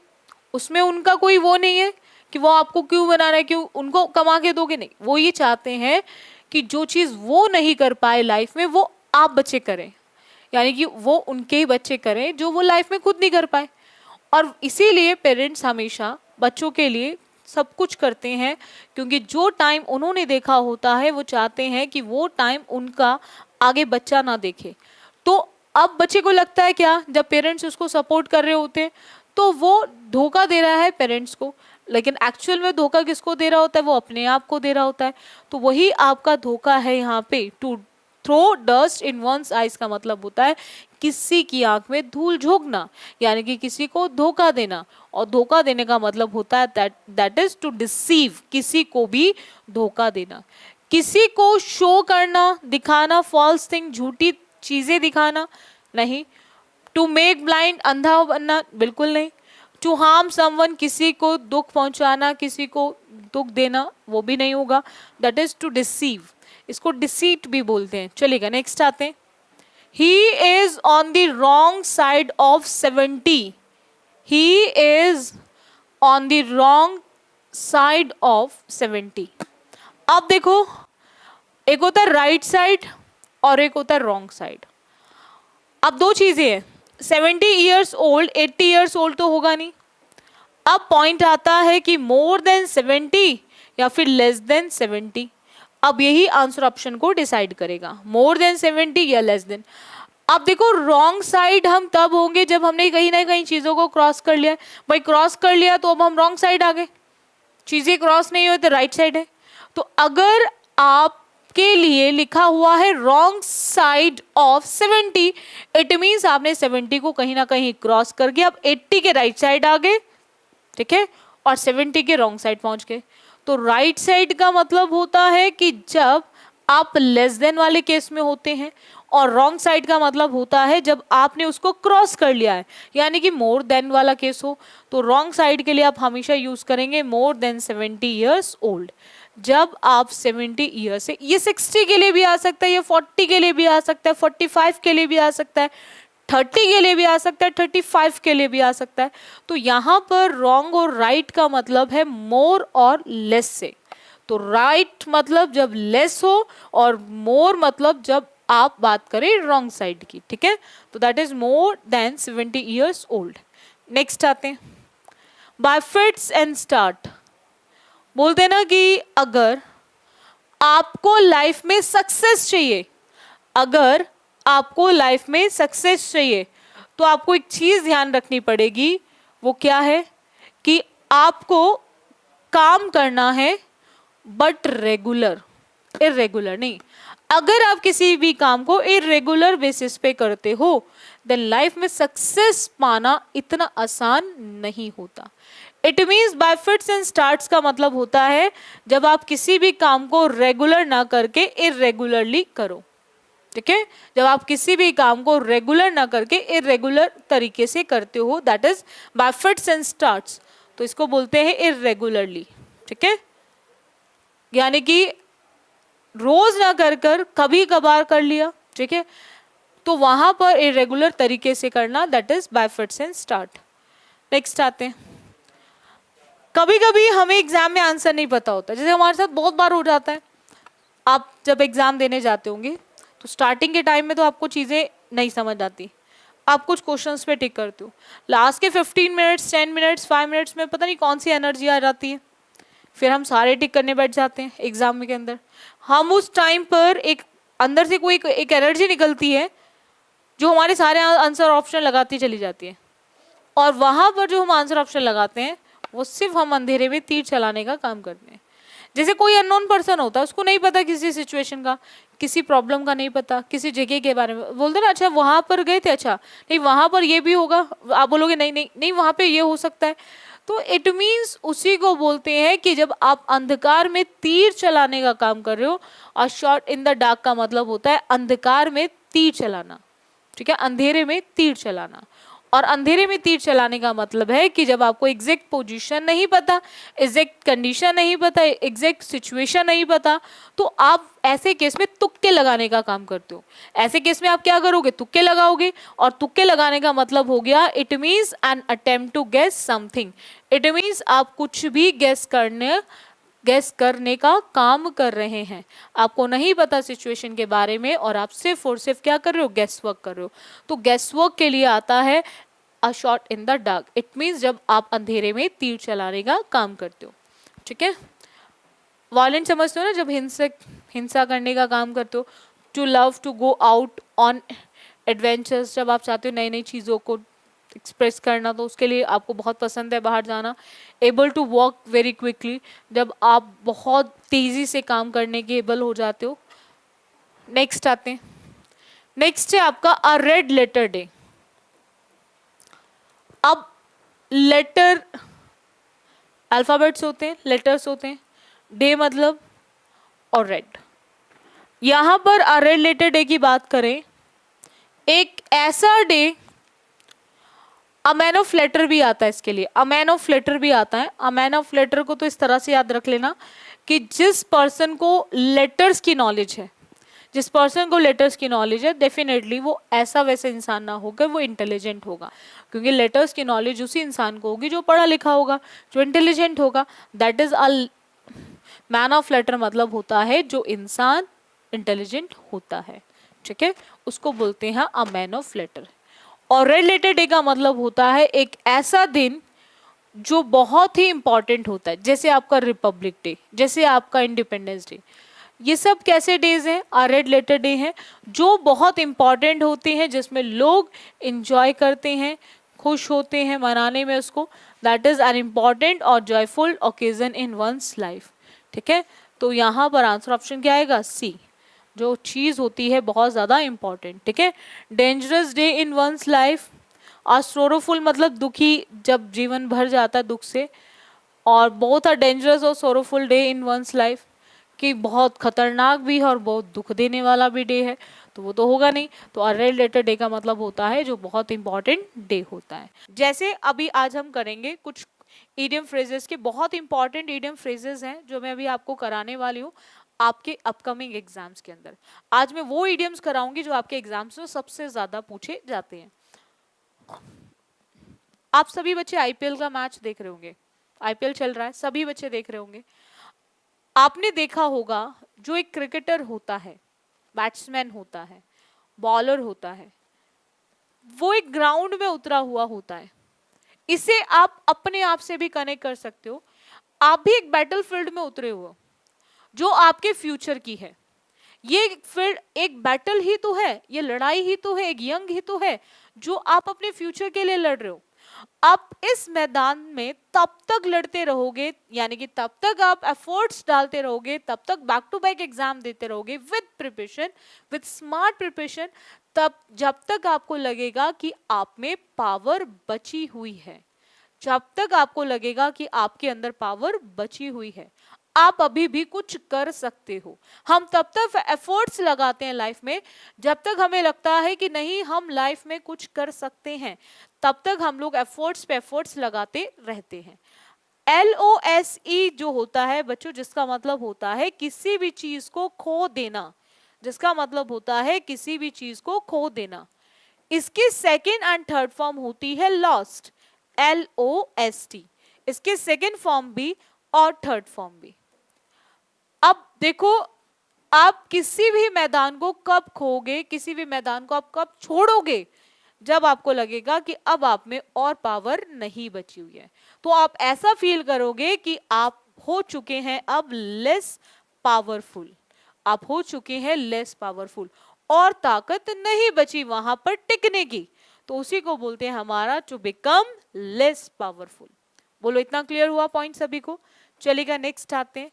उसमें उनका कोई वो नहीं है कि वो आपको क्यों बना रहा है, क्यों उनको कमा के दोगे, नहीं, वो ये चाहते हैं कि जो चीज़ वो नहीं कर पाए लाइफ में वो आप बच्चे करें, यानी कि वो उनके ही बच्चे करें जो वो लाइफ में खुद नहीं कर पाए। और इसीलिए पेरेंट्स हमेशा बच्चों के लिए सब कुछ करते हैं, क्योंकि जो टाइम उन्होंने देखा होता है वो चाहते हैं कि वो टाइम उनका आगे बच्चा ना देखे। तो अब बच्चे को लगता है क्या, जब पेरेंट्स उसको सपोर्ट कर रहे होते हैं तो वो धोखा दे रहा है पेरेंट्स को, लेकिन एक्चुअल में धोखा किसको दे रहा होता है, वो अपने आप को दे रहा होता है। तो वही आपका धोखा है यहाँ पे। To throw dust in one's eyes का मतलब होता है किसी की आंख में धूल झोंकना, यानी कि किसी को धोखा देना। और धोखा देने का मतलब होता है दैट इज टू डिसीव, किसी को भी धोखा देना, किसी को शो करना, दिखाना, फॉल्स थिंग, झूठी चीजें दिखाना नहीं। टू मेक ब्लाइंड, अंधा बनना, बिल्कुल नहीं। टू हार्म समवन, किसी को दुख पहुंचाना, किसी को दुख देना, वो भी नहीं होगा। दैट इज टू डिसीव, इसको डिसीट भी बोलते हैं। चलिएगा नेक्स्ट आते हैं। He is on the wrong side of 70, he is on the wrong side of 70। अब देखो, एक होता है राइट साइड और एक होता है रॉन्ग साइड। अब दो चीजें हैं, 70 ईयर्स ओल्ड, 80 ईयर्स ओल्ड तो होगा नहीं। अब पॉइंट आता है कि मोर देन 70 या फिर लेस देन 70। अब यही आंसर ऑप्शन को डिसाइड करेगा, मोर देन 70 या लेस देन। अब देखो, रॉन्ग साइड हम तब होंगे जब हमने कहीं ना कहीं चीजों को क्रॉस कर लिया। भाई क्रॉस कर लिया तो अब हम रॉन्ग साइड आ गए, चीजें क्रॉस नहीं हुई तो राइट साइड है। तो अगर आपके लिए लिखा हुआ है wrong side of 70, it means आपने 70 को कहीं ना कहीं क्रॉस करके अब 80 के राइट साइड आ गए, ठीक है, और 70 के रॉन्ग साइड पहुंच गए। तो राइट साइड का मतलब होता है कि जब आप लेस देन वाले केस में होते हैं, और रॉन्ग साइड का मतलब होता है जब आपने उसको क्रॉस कर लिया है, यानी कि मोर देन वाला केस हो। तो रॉन्ग साइड के लिए आप हमेशा यूज करेंगे मोर देन 70 ईयर्स ओल्ड। जब आप 70 ईयर से, ये 60 के लिए भी आ सकता है, ये 40 के लिए भी आ सकता है, 45 के लिए भी आ सकता है, 30 के लिए भी आ सकता है, 35 के लिए भी आ सकता है। तो यहाँ पर रॉन्ग और राइट का मतलब है मोर और लेस से। तो राइट मतलब जब लेस हो, और मोर मतलब जब आप बात करें रॉन्ग साइड की, ठीक है। तो that is more than 70 years old. Next आते हैं, बाय फिट्स एंड स्टार्ट। बोलते ना कि अगर आपको लाइफ में सक्सेस चाहिए, अगर आपको लाइफ में सक्सेस चाहिए तो आपको एक चीज ध्यान रखनी पड़ेगी। वो क्या है कि आपको काम करना है, बट रेगुलर, इरेगुलर नहीं। अगर आप किसी भी काम को इरेगुलर बेसिस पे करते हो, देन लाइफ में सक्सेस पाना इतना आसान नहीं होता। It means by fits and starts का मतलब होता है जब आप किसी भी काम को रेगुलर ना करके इरेगुलरली करो, ठीक है। जब आप किसी भी काम को रेगुलर ना करके इरेगुलर तरीके से करते हो, that is by fits and starts. तो इसको बोलते हैं इरेगुलरली, ठीक है, यानी कि रोज ना कर कर कभी कभार कर लिया, ठीक है। तो वहां पर इरेगुलर तरीके से करना, that is by fits and start. Next आते हैं, कभी कभी हमें एग्जाम में आंसर नहीं पता होता, जैसे हमारे साथ बहुत बार हो जाता है। आप जब एग्जाम देने जाते होंगे तो स्टार्टिंग के टाइम में तो आपको चीजें नहीं समझ आती, आप कुछ क्वेश्चंस पे टिक करते हो, लास्ट के 15 मिनट्स, 10 मिनट्स, 5 मिनट्स में पता नहीं कौन सी एनर्जी आ जाती है, फिर हम सारे टिक करने बैठ जाते हैं एग्जाम के अंदर। हम उस टाइम पर एक अंदर से कोई एक एनर्जी निकलती है जो हमारे सारे आंसर ऑप्शन लगाती चली जाती है, और वहां पर जो हम आंसर ऑप्शन लगाते हैं वो सिर्फ हम अंधेरे में तीर चलाने का काम करते हैं। जैसे कोई अननोन पर्सन होता है, उसको नहीं पता किसी सिचुएशन का, किसी प्रॉब्लम का नहीं पता, किसी जगह के बारे में, बोलते ना अच्छा वहां पर गए थे, अच्छा नहीं वहां पर ये भी होगा, आप बोलोगे नहीं नहीं नहीं वहां पे ये हो सकता है। तो इट मीन्स उसी को बोलते हैं कि जब आप अंधकार में तीर चलाने का काम कर रहे हो, और शॉट इन द डार्क का मतलब होता है अंधकार में तीर चलाना, ठीक है, अंधेरे में तीर चलाना। और अंधेरे में तीर चलाने का मतलब है कि जब आपको एग्जैक्ट पोजीशन नहीं पता, एग्जैक्ट कंडीशन नहीं पता, एग्जैक्ट सिचुएशन नहीं पता, तो आप ऐसे केस में तुक्के लगाने का काम करते हो। ऐसे केस में आप क्या करोगे, तुक्के लगाओगे, और तुक्के लगाने का मतलब हो गया it means an attempt to guess something. It means आप कुछ भी गेस करने का काम कर रहे हैं, आपको नहीं पता सिचुएशन के बारे में, और आप सिर्फ और सिर्फ क्या कर रहे हो, गेस वर्क कर रहे हो। तो गेस वर्क के लिए आता है a shot in the dark. It means जब आप अंधेरे में तीर चलाने का काम करते हो। ठीक है। वायलेंट समझते हो ना, जब हिंसा करने का काम करते हो। To love to go out on adventures, जब आप चाहते हो नई नई चीज़ों को एक्सप्रेस करना, तो उसके लिए आपको बहुत पसंद है बाहर जाना। Able to walk very quickly, जब आप बहुत तेज़ी से काम करने के एबल हो जाते हो। नेक्स्ट आते हैं, नेक्स्ट है आपका अ रेड लेटर डे। अब लेटर अल्फाबेट्स होते हैं, लेटर्स होते हैं, डे मतलब और रेड। यहां पर अ रेड लेटर डे की बात करें, एक ऐसा day, a man of letter भी आता है इसके लिए, अ मैन ऑफ लेटर भी आता है। अ मैन ऑफ लेटर को तो इस तरह से याद रख लेना कि जिस पर्सन को लेटर्स की नॉलेज है, जिस पर्सन को लेटर्स की नॉलेज है, डेफिनेटली वो ऐसा वैसा इंसान ना होकर वो इंटेलिजेंट होगा, क्योंकि लेटर्स की नॉलेज उसी इंसान को होगी जो पढ़ा लिखा होगा, जो इंटेलिजेंट होगा। That is a man of letter, मतलब होता है जो इंसान इंटेलिजेंट होता है, ठीक है, उसको बोलते हैं अ मैन ऑफ लेटर। और रेड लेटर डे का मतलब होता है एक ऐसा दिन जो बहुत ही इंपॉर्टेंट होता है, जैसे आपका रिपब्लिक डे, जैसे आपका इंडिपेंडेंस डे। ये सब कैसे डेज हैं? आ रेड लेटर डे हैं, जो बहुत इंपॉर्टेंट होते हैं, जिसमें लोग इंजॉय करते हैं, खुश होते हैं मनाने में उसको। दैट इज एन इम्पॉर्टेंट और जॉयफुल ओकेजन इन वंस लाइफ, ठीक है। तो यहाँ पर आंसर ऑप्शन क्या आएगा? सी, जो चीज़ होती है बहुत ज़्यादा इंपॉर्टेंट, ठीक है। Dangerous day in one's life, और सोरोफुल मतलब दुखी, जब जीवन भर जाता है दुख से। और बहुत अ डेंजरस और sorrowful day in one's life, कि बहुत खतरनाक भी है और बहुत दुख देने वाला भी डे है, तो वो तो होगा नहीं। तो अ रेड लेटर डे का मतलब होता है जो बहुत इंपॉर्टेंट डे होता है। जैसे अभी आज हम करेंगे कुछ ईडियम फ्रेजेस के, बहुत इंपॉर्टेंट ईडियम फ्रेजेस हैं जो मैं अभी आपको कराने वाली हूँ आपके अपकमिंग एग्जाम्स के अंदर। आज मैं वो ईडियम्स कराऊंगी जो आपके एग्जाम्स में सबसे ज्यादा पूछे जाते हैं। आप सभी बच्चे आईपीएल का मैच देख रहे होंगे, आईपीएल चल रहा है, सभी बच्चे देख रहे होंगे। आपने देखा होगा जो एक क्रिकेटर होता है, बैट्समैन होता है, बॉलर होता है, वो एक ग्राउंड में उतरा हुआ होता है। इसे आप अपने आप से भी कनेक्ट कर सकते हो। आप भी एक बैटलफील्ड में उतरे हुए हो जो आपके फ्यूचर की है। ये फिर एक बैटल ही तो है, ये लड़ाई ही तो है, एक यंग ही तो है जो आप अपने फ्यूचर के लिए लड़ रहे हो। आप इस मैदान में तब तक लड़ते रहोगे, यानी कि तब तक आप एफर्ट्स डालते रहोगे, तब तक बैक टू बैक एग्जाम देते रहोगे with preparation, with smart preparation, तब जब तक आपको लगेगा कि आप में पावर बची हुई है, जब तक आपको लगेगा कि आपके अंदर पावर बची हुई है, आप अभी भी कुछ कर सकते हो। हम तब तक एफर्ट्स लगाते हैं लाइफ में जब तक हमें लगता है कि नहीं हम लाइफ में कुछ कर सकते हैं, तब तक हम लोग एफर्ट्स पे एफर्ट्स लगाते रहते हैं। LOSE जो होता है बच्चों, जिसका मतलब होता है किसी भी चीज को खो देना, जिसका मतलब होता है किसी भी चीज को खो देना। इसकी सेकेंड एंड थर्ड फॉर्म होती है लॉस्ट, LOST। इसके सेकेंड फॉर्म भी और थर्ड फॉर्म भी। अब देखो, आप किसी भी मैदान को कब खोगे, किसी भी मैदान को आप कब छोड़ोगे, जब आपको लगेगा कि अब आप में और पावर नहीं बची हुई है। तो आप ऐसा फील करोगे कि आप हो चुके हैं अब लेस पावरफुल, आप हो चुके हैं लेस पावरफुल और ताकत नहीं बची वहां पर टिकने की। तो उसी को बोलते हैं हमारा टू बिकम लेस पावरफुल। बोलो इतना क्लियर हुआ पॉइंट सभी को? चलेगा नेक्स्ट आते हैं।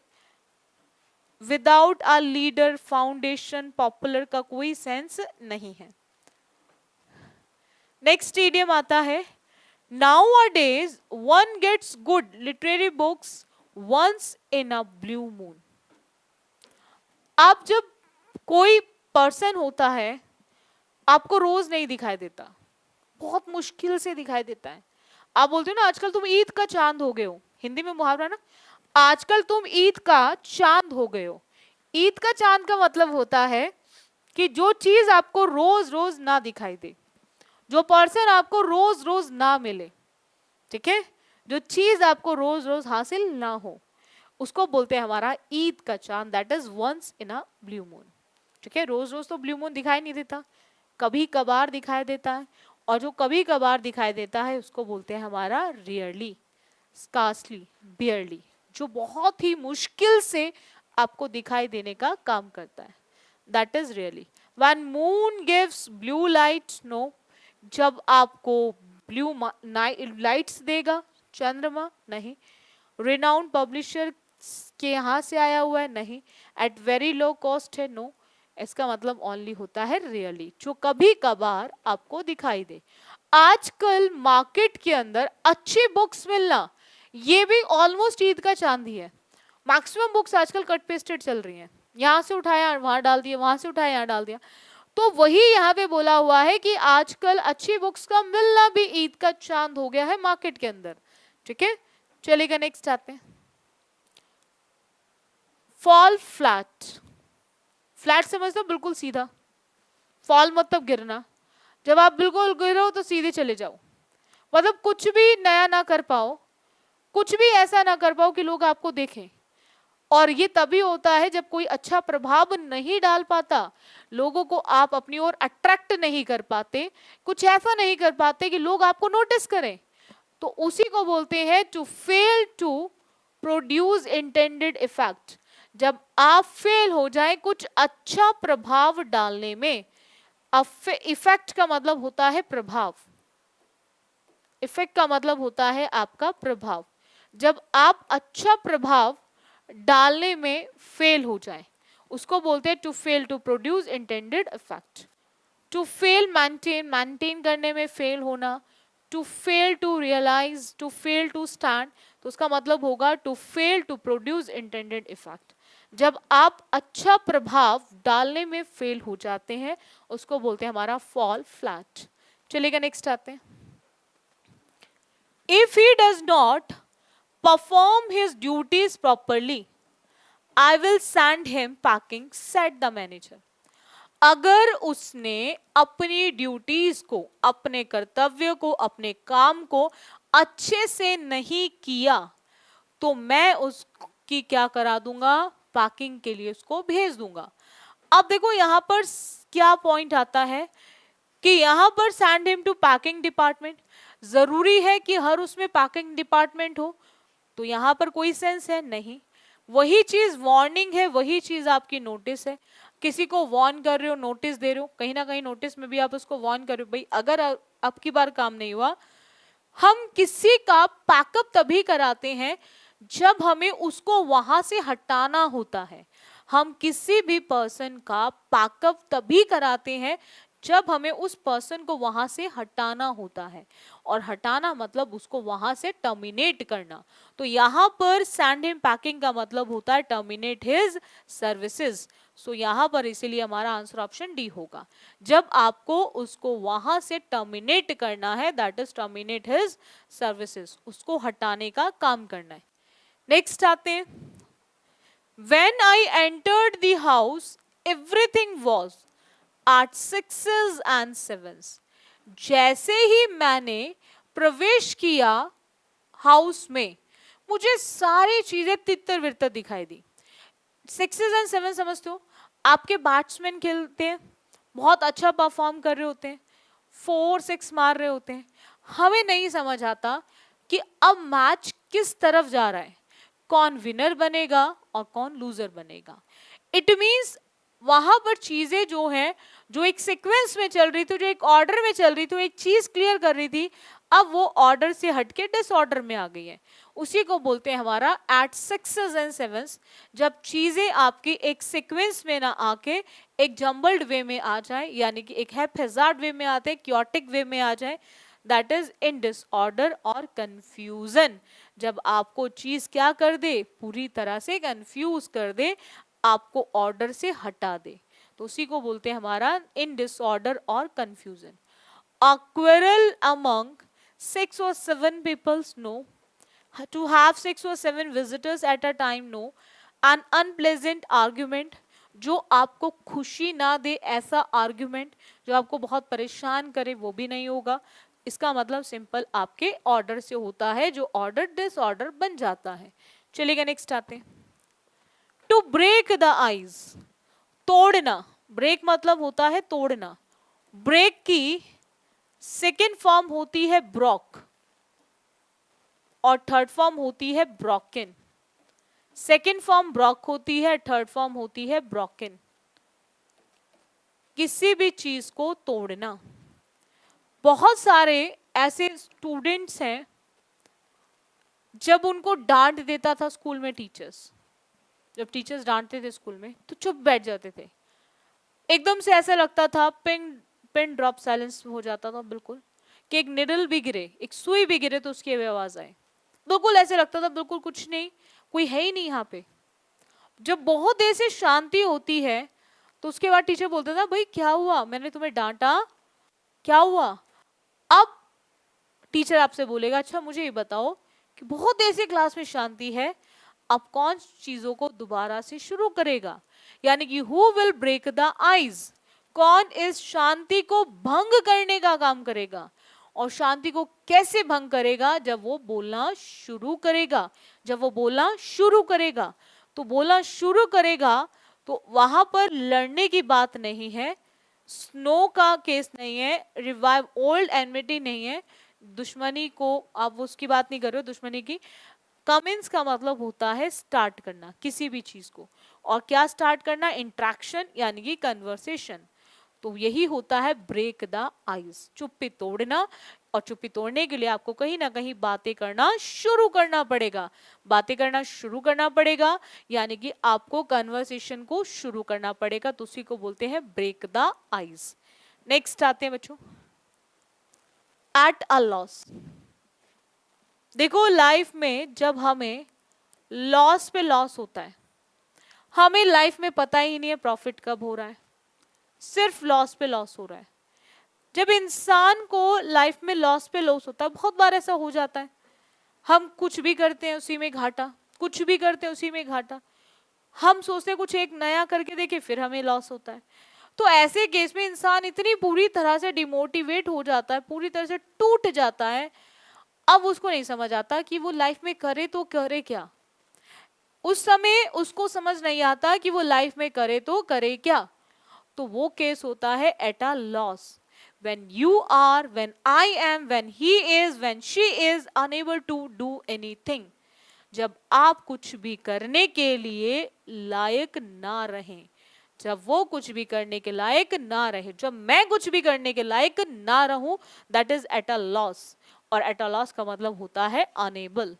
Without a leader foundation popular का कोई सेंस नहीं है। नेक्स्ट इडियम आता है, nowadays one gets good literary books once in a blue moon. आप जब कोई पर्सन होता है, आपको रोज नहीं दिखाई देता, बहुत मुश्किल से दिखाई देता है। आप बोलते हो ना आजकल तुम ईद का चांद हो गए हो, हिंदी में मुहावरा ना, आजकल तुम ईद का चांद हो गए हो। ईद का चांद का मतलब होता है कि जो चीज आपको रोज रोज ना दिखाई दे, जो पर्सन आपको रोज रोज ना मिले, ठीक है, जो चीज आपको रोज रोज हासिल ना हो, उसको बोलते हैं हमारा ईद का चांद, that is once in a blue moon. ठीक है, रोज रोज तो ब्लू मून दिखाई नहीं देता, कभी कभार दिखाई देता है, और जो कभी कभार दिखाई देता है उसको बोलते हैं हमारा रियरली, स्कार्सली, बियरली, जो बहुत ही मुश्किल से आपको दिखाई देने का काम करता है. That is really. When moon gives blue light, no. जब आपको ब्लू लाइट्स देगा चंद्रमा, नहीं. रिनाउंड पब्लिशर के यहाँ से आया हुआ है, नहीं. एट वेरी लो कॉस्ट है, नो. इसका मतलब ओनली होता है रियली, जो कभी कभार आपको दिखाई दे. आजकल मार्केट के अंदर अच्छी बुक्स मिलना ये भी ऑलमोस्ट ईद का चांद ही है. मैक्सिमम बुक्स आजकल कट पेस्टेड चल रही हैं, यहाँ से उठाया वहां डाल दिया, वहां से उठाया यहाँ डाल दिया. तो वही यहाँ पे बोला हुआ है कि आजकल अच्छी बुक्स का मिलना भी ईद का चांद हो गया है मार्केट के अंदर. ठीक है, चलिएगा नेक्स्ट आते हैं. Fall flat. फ्लैट समझते हो, बिल्कुल सीधा. फॉल मतलब गिरना. जब आप बिल्कुल गिरो तो सीधे चले जाओ, मतलब कुछ भी नया ना कर पाओ, कुछ भी ऐसा ना कर पाओ कि लोग आपको देखें. और ये तभी होता है जब कोई अच्छा प्रभाव नहीं डाल पाता, लोगों को आप अपनी ओर अट्रैक्ट नहीं कर पाते, कुछ ऐसा नहीं कर पाते कि लोग आपको नोटिस करें. तो उसी को बोलते हैं to fail to produce intended effect. जब आप फेल हो जाए कुछ अच्छा प्रभाव डालने में. इफेक्ट का मतलब होता है प्रभाव, इफेक्ट का मतलब होता है आपका प्रभाव. जब आप अच्छा प्रभाव डालने में फेल हो जाए उसको बोलते हैं to fail to produce intended effect. To fail maintain करने में फेल होना. To fail to realise, to fail to stand, तो उसका मतलब होगा to fail to produce intended effect. जब आप अच्छा प्रभाव डालने में फेल हो जाते हैं उसको बोलते हैं हमारा फॉल फ्लैट. चलिएगा नेक्स्ट आते हैं. If he does not perform his duties properly, I will send him packing, said the manager. अगर उसने अपनी ड्यूटीज को, अपने कर्तव्य को, अपने काम को अच्छे से नहीं किया तो मैं उसकी क्या करा दूंगा, पैकिंग के लिए उसको भेज दूंगा. अब देखो यहां पर क्या पॉइंट आता है कि यहां पर send him to packing department. जरूरी है कि हर उसमें पैकिंग डिपार्टमेंट हो? तो यहां पर कोई सेंस है नहीं. वही चीज वार्निंग है, वही चीज आपकी नोटिस है. किसी को वार्न कर रहे हो, नोटिस दे रहे हो, कहीं ना कहीं नोटिस में भी आप उसको वार्न कर रहे हो, भाई अगर अब की बार काम नहीं हुआ. हम किसी का पैकअप तभी कराते हैं जब हमें उसको वहां से हटाना होता है. हम किसी भी पर्सन का पैकअप तभी कराते हैं जब हमें उस पर्सन को वहां से हटाना होता है. और हटाना मतलब उसको वहां से टर्मिनेट करना. तो यहां पर सेंड हिम पैकिंग का मतलब होता है टर्मिनेट हिज सर्विसेज. सो यहां पर इसीलिए हमारा आंसर ऑप्शन डी होगा. जब आपको उसको वहां से टर्मिनेट करना है, that is terminate his services, उसको हटाने का काम करना है. नेक्स्ट आते हैं. When I entered the house everything was at sixes and sevens. जैसे ही मैंने प्रवेश किया हाउस में मुझे सारी चीजें तितर बितर दिखाई दी. सिक्सेस एंड सेवन समझते हो, आपके बैट्समैन खेलते हैं, बहुत अच्छा परफॉर्म कर रहे होते हैं, 4-6 मार रहे होते हैं. हमें नहीं समझ आता कि अब मैच किस तरफ जा रहा है, कौन विनर बनेगा और कौन लूजर बनेगा. इट मीन्स वहां पर चीजें जो हैं, जो एक सीक्वेंस में चल रही थी, जो एक ऑर्डर में चल रही थी, एक चीज क्लियर कर रही थी, अब वो ऑर्डर से हटके डिसऑर्डर में आ गई है. उसी को बोलते हैं हमारा एट सिक्सेस एंड सेवन्स. जब चीजें आपकी एक सीक्वेंस में ना आके एक जम्बल्ड वे में आ जाए, यानी कि एक हैजार्ड वे में आते, क्योटिक वे में आ जाए, दैट इज इन डिसऑर्डर और कंफ्यूजन. जब आपको चीज क्या कर दे, पूरी तरह से कंफ्यूज कर दे, आपको ऑर्डर से हटा दे, तो उसी को बोलते हैं हमारा इन डिसऑर्डर और confusion. A quarrel among 6 or 7 people, no. To have 6 or 7 visitors at a time, no. An unpleasant argument, जो आपको खुशी ना दे ऐसा आर्ग्यूमेंट, जो आपको बहुत परेशान करे, वो भी नहीं होगा. इसका मतलब सिंपल आपके ऑर्डर से होता है, जो ऑर्डर डिसऑर्डर बन जाता है. चलिएगा नेक्स्ट आते हैं. टू ब्रेक द आइज, तोड़ना. ब्रेक मतलब होता है तोड़ना. ब्रेक की सेकेंड फॉर्म होती है ब्रॉक और थर्ड फॉर्म होती है ब्रोकन. सेकेंड फॉर्म ब्रॉक होती है, थर्ड फॉर्म होती है ब्रोकन। किसी भी चीज को तोड़ना। बहुत सारे ऐसे स्टूडेंट्स हैं, जब उनको डांट देता था स्कूल में टीचर्स, जब टीचर्स डांटते थे स्कूल में तो चुप बैठ जाते थे। एकदम से ऐसा लगता था पिन पिन ड्रॉप साइलेंस हो जाता था बिल्कुल, कि एक निडल भी गिरे, एक सुई भी गिरे तो उसकी आवाज आए। बिल्कुल ऐसे लगता था बिल्कुल कुछ नहीं, कोई है ही नहीं यहाँ पे। जब बहुत देर से शांति होती है तो उसके बाद टीचर बोलता था भाई क्या हुआ, मैंने तुम्हें डांटा, क्या हुआ। अब टीचर आपसे बोलेगा अच्छा मुझे ये बताओ कि बहुत देर से क्लास में शांति है, अब कौन चीजों को दोबारा से शुरू करेगा, यानी कि who will break the ice, कौन इस शांति को भंग करने का काम करेगा। और शांति को कैसे भंग करेगा, जब वो बोलना शुरू करेगा, जब वो बोलना शुरू करेगा। तो बोलना शुरू करेगा तो वहां पर लड़ने की बात नहीं है, स्नो का केस नहीं है, रिवाइव ओल्ड एनमिटी नहीं है, दुश्मनी को आप उसकी बात नहीं कर रहे हो, दुश्मनी की। कमेंस का मतलब होता है स्टार्ट करना किसी भी चीज को, और क्या स्टार्ट करना, इंट्रैक्शन यानी कि कन्वर्सेशन। तो यही होता है ब्रेक द आइस, चुप्पी तोड़ना। और चुप्पी तोड़ने के लिए आपको कहीं ना कहीं बातें करना शुरू करना पड़ेगा, बातें करना शुरू करना पड़ेगा, यानी कि आपको कन्वर्सेशन को शुरू करना पड़ेगा, तो उसी को बोलते हैं ब्रेक द आइस। नेक्स्ट आते हैं बच्चों, एट अ लॉस। देखो लाइफ में जब हमें लॉस पे लॉस होता है, हमें लाइफ में पता ही नहीं है प्रॉफिट कब हो रहा है, सिर्फ लॉस पे लॉस हो रहा है। जब इंसान को लाइफ में लॉस पे लॉस होता है, बहुत बार ऐसा हो जाता है, हम कुछ भी करते हैं उसी में घाटा, कुछ भी करते हैं उसी में घाटा, हम सोचते हैं कुछ एक नया करके देखे फिर हमें लॉस होता है। तो ऐसे केस में इंसान इतनी पूरी तरह से डिमोटिवेट हो जाता है, पूरी तरह से टूट जाता है, अब उसको नहीं समझ आता कि वो लाइफ में करे तो करे क्या। उस समय उसको समझ नहीं आता कि वो लाइफ में करे तो करे क्या। तो वो केस होता है at a loss, when you are, when I am, when he is, when she is unable to do anything। जब आप कुछ भी करने के लिए लायक ना रहें, जब वो कुछ भी करने के लायक ना रहे, जब मैं कुछ भी करने के लायक ना रहूं, that is at a loss. और एट अ लॉस का मतलब होता है अनेबल।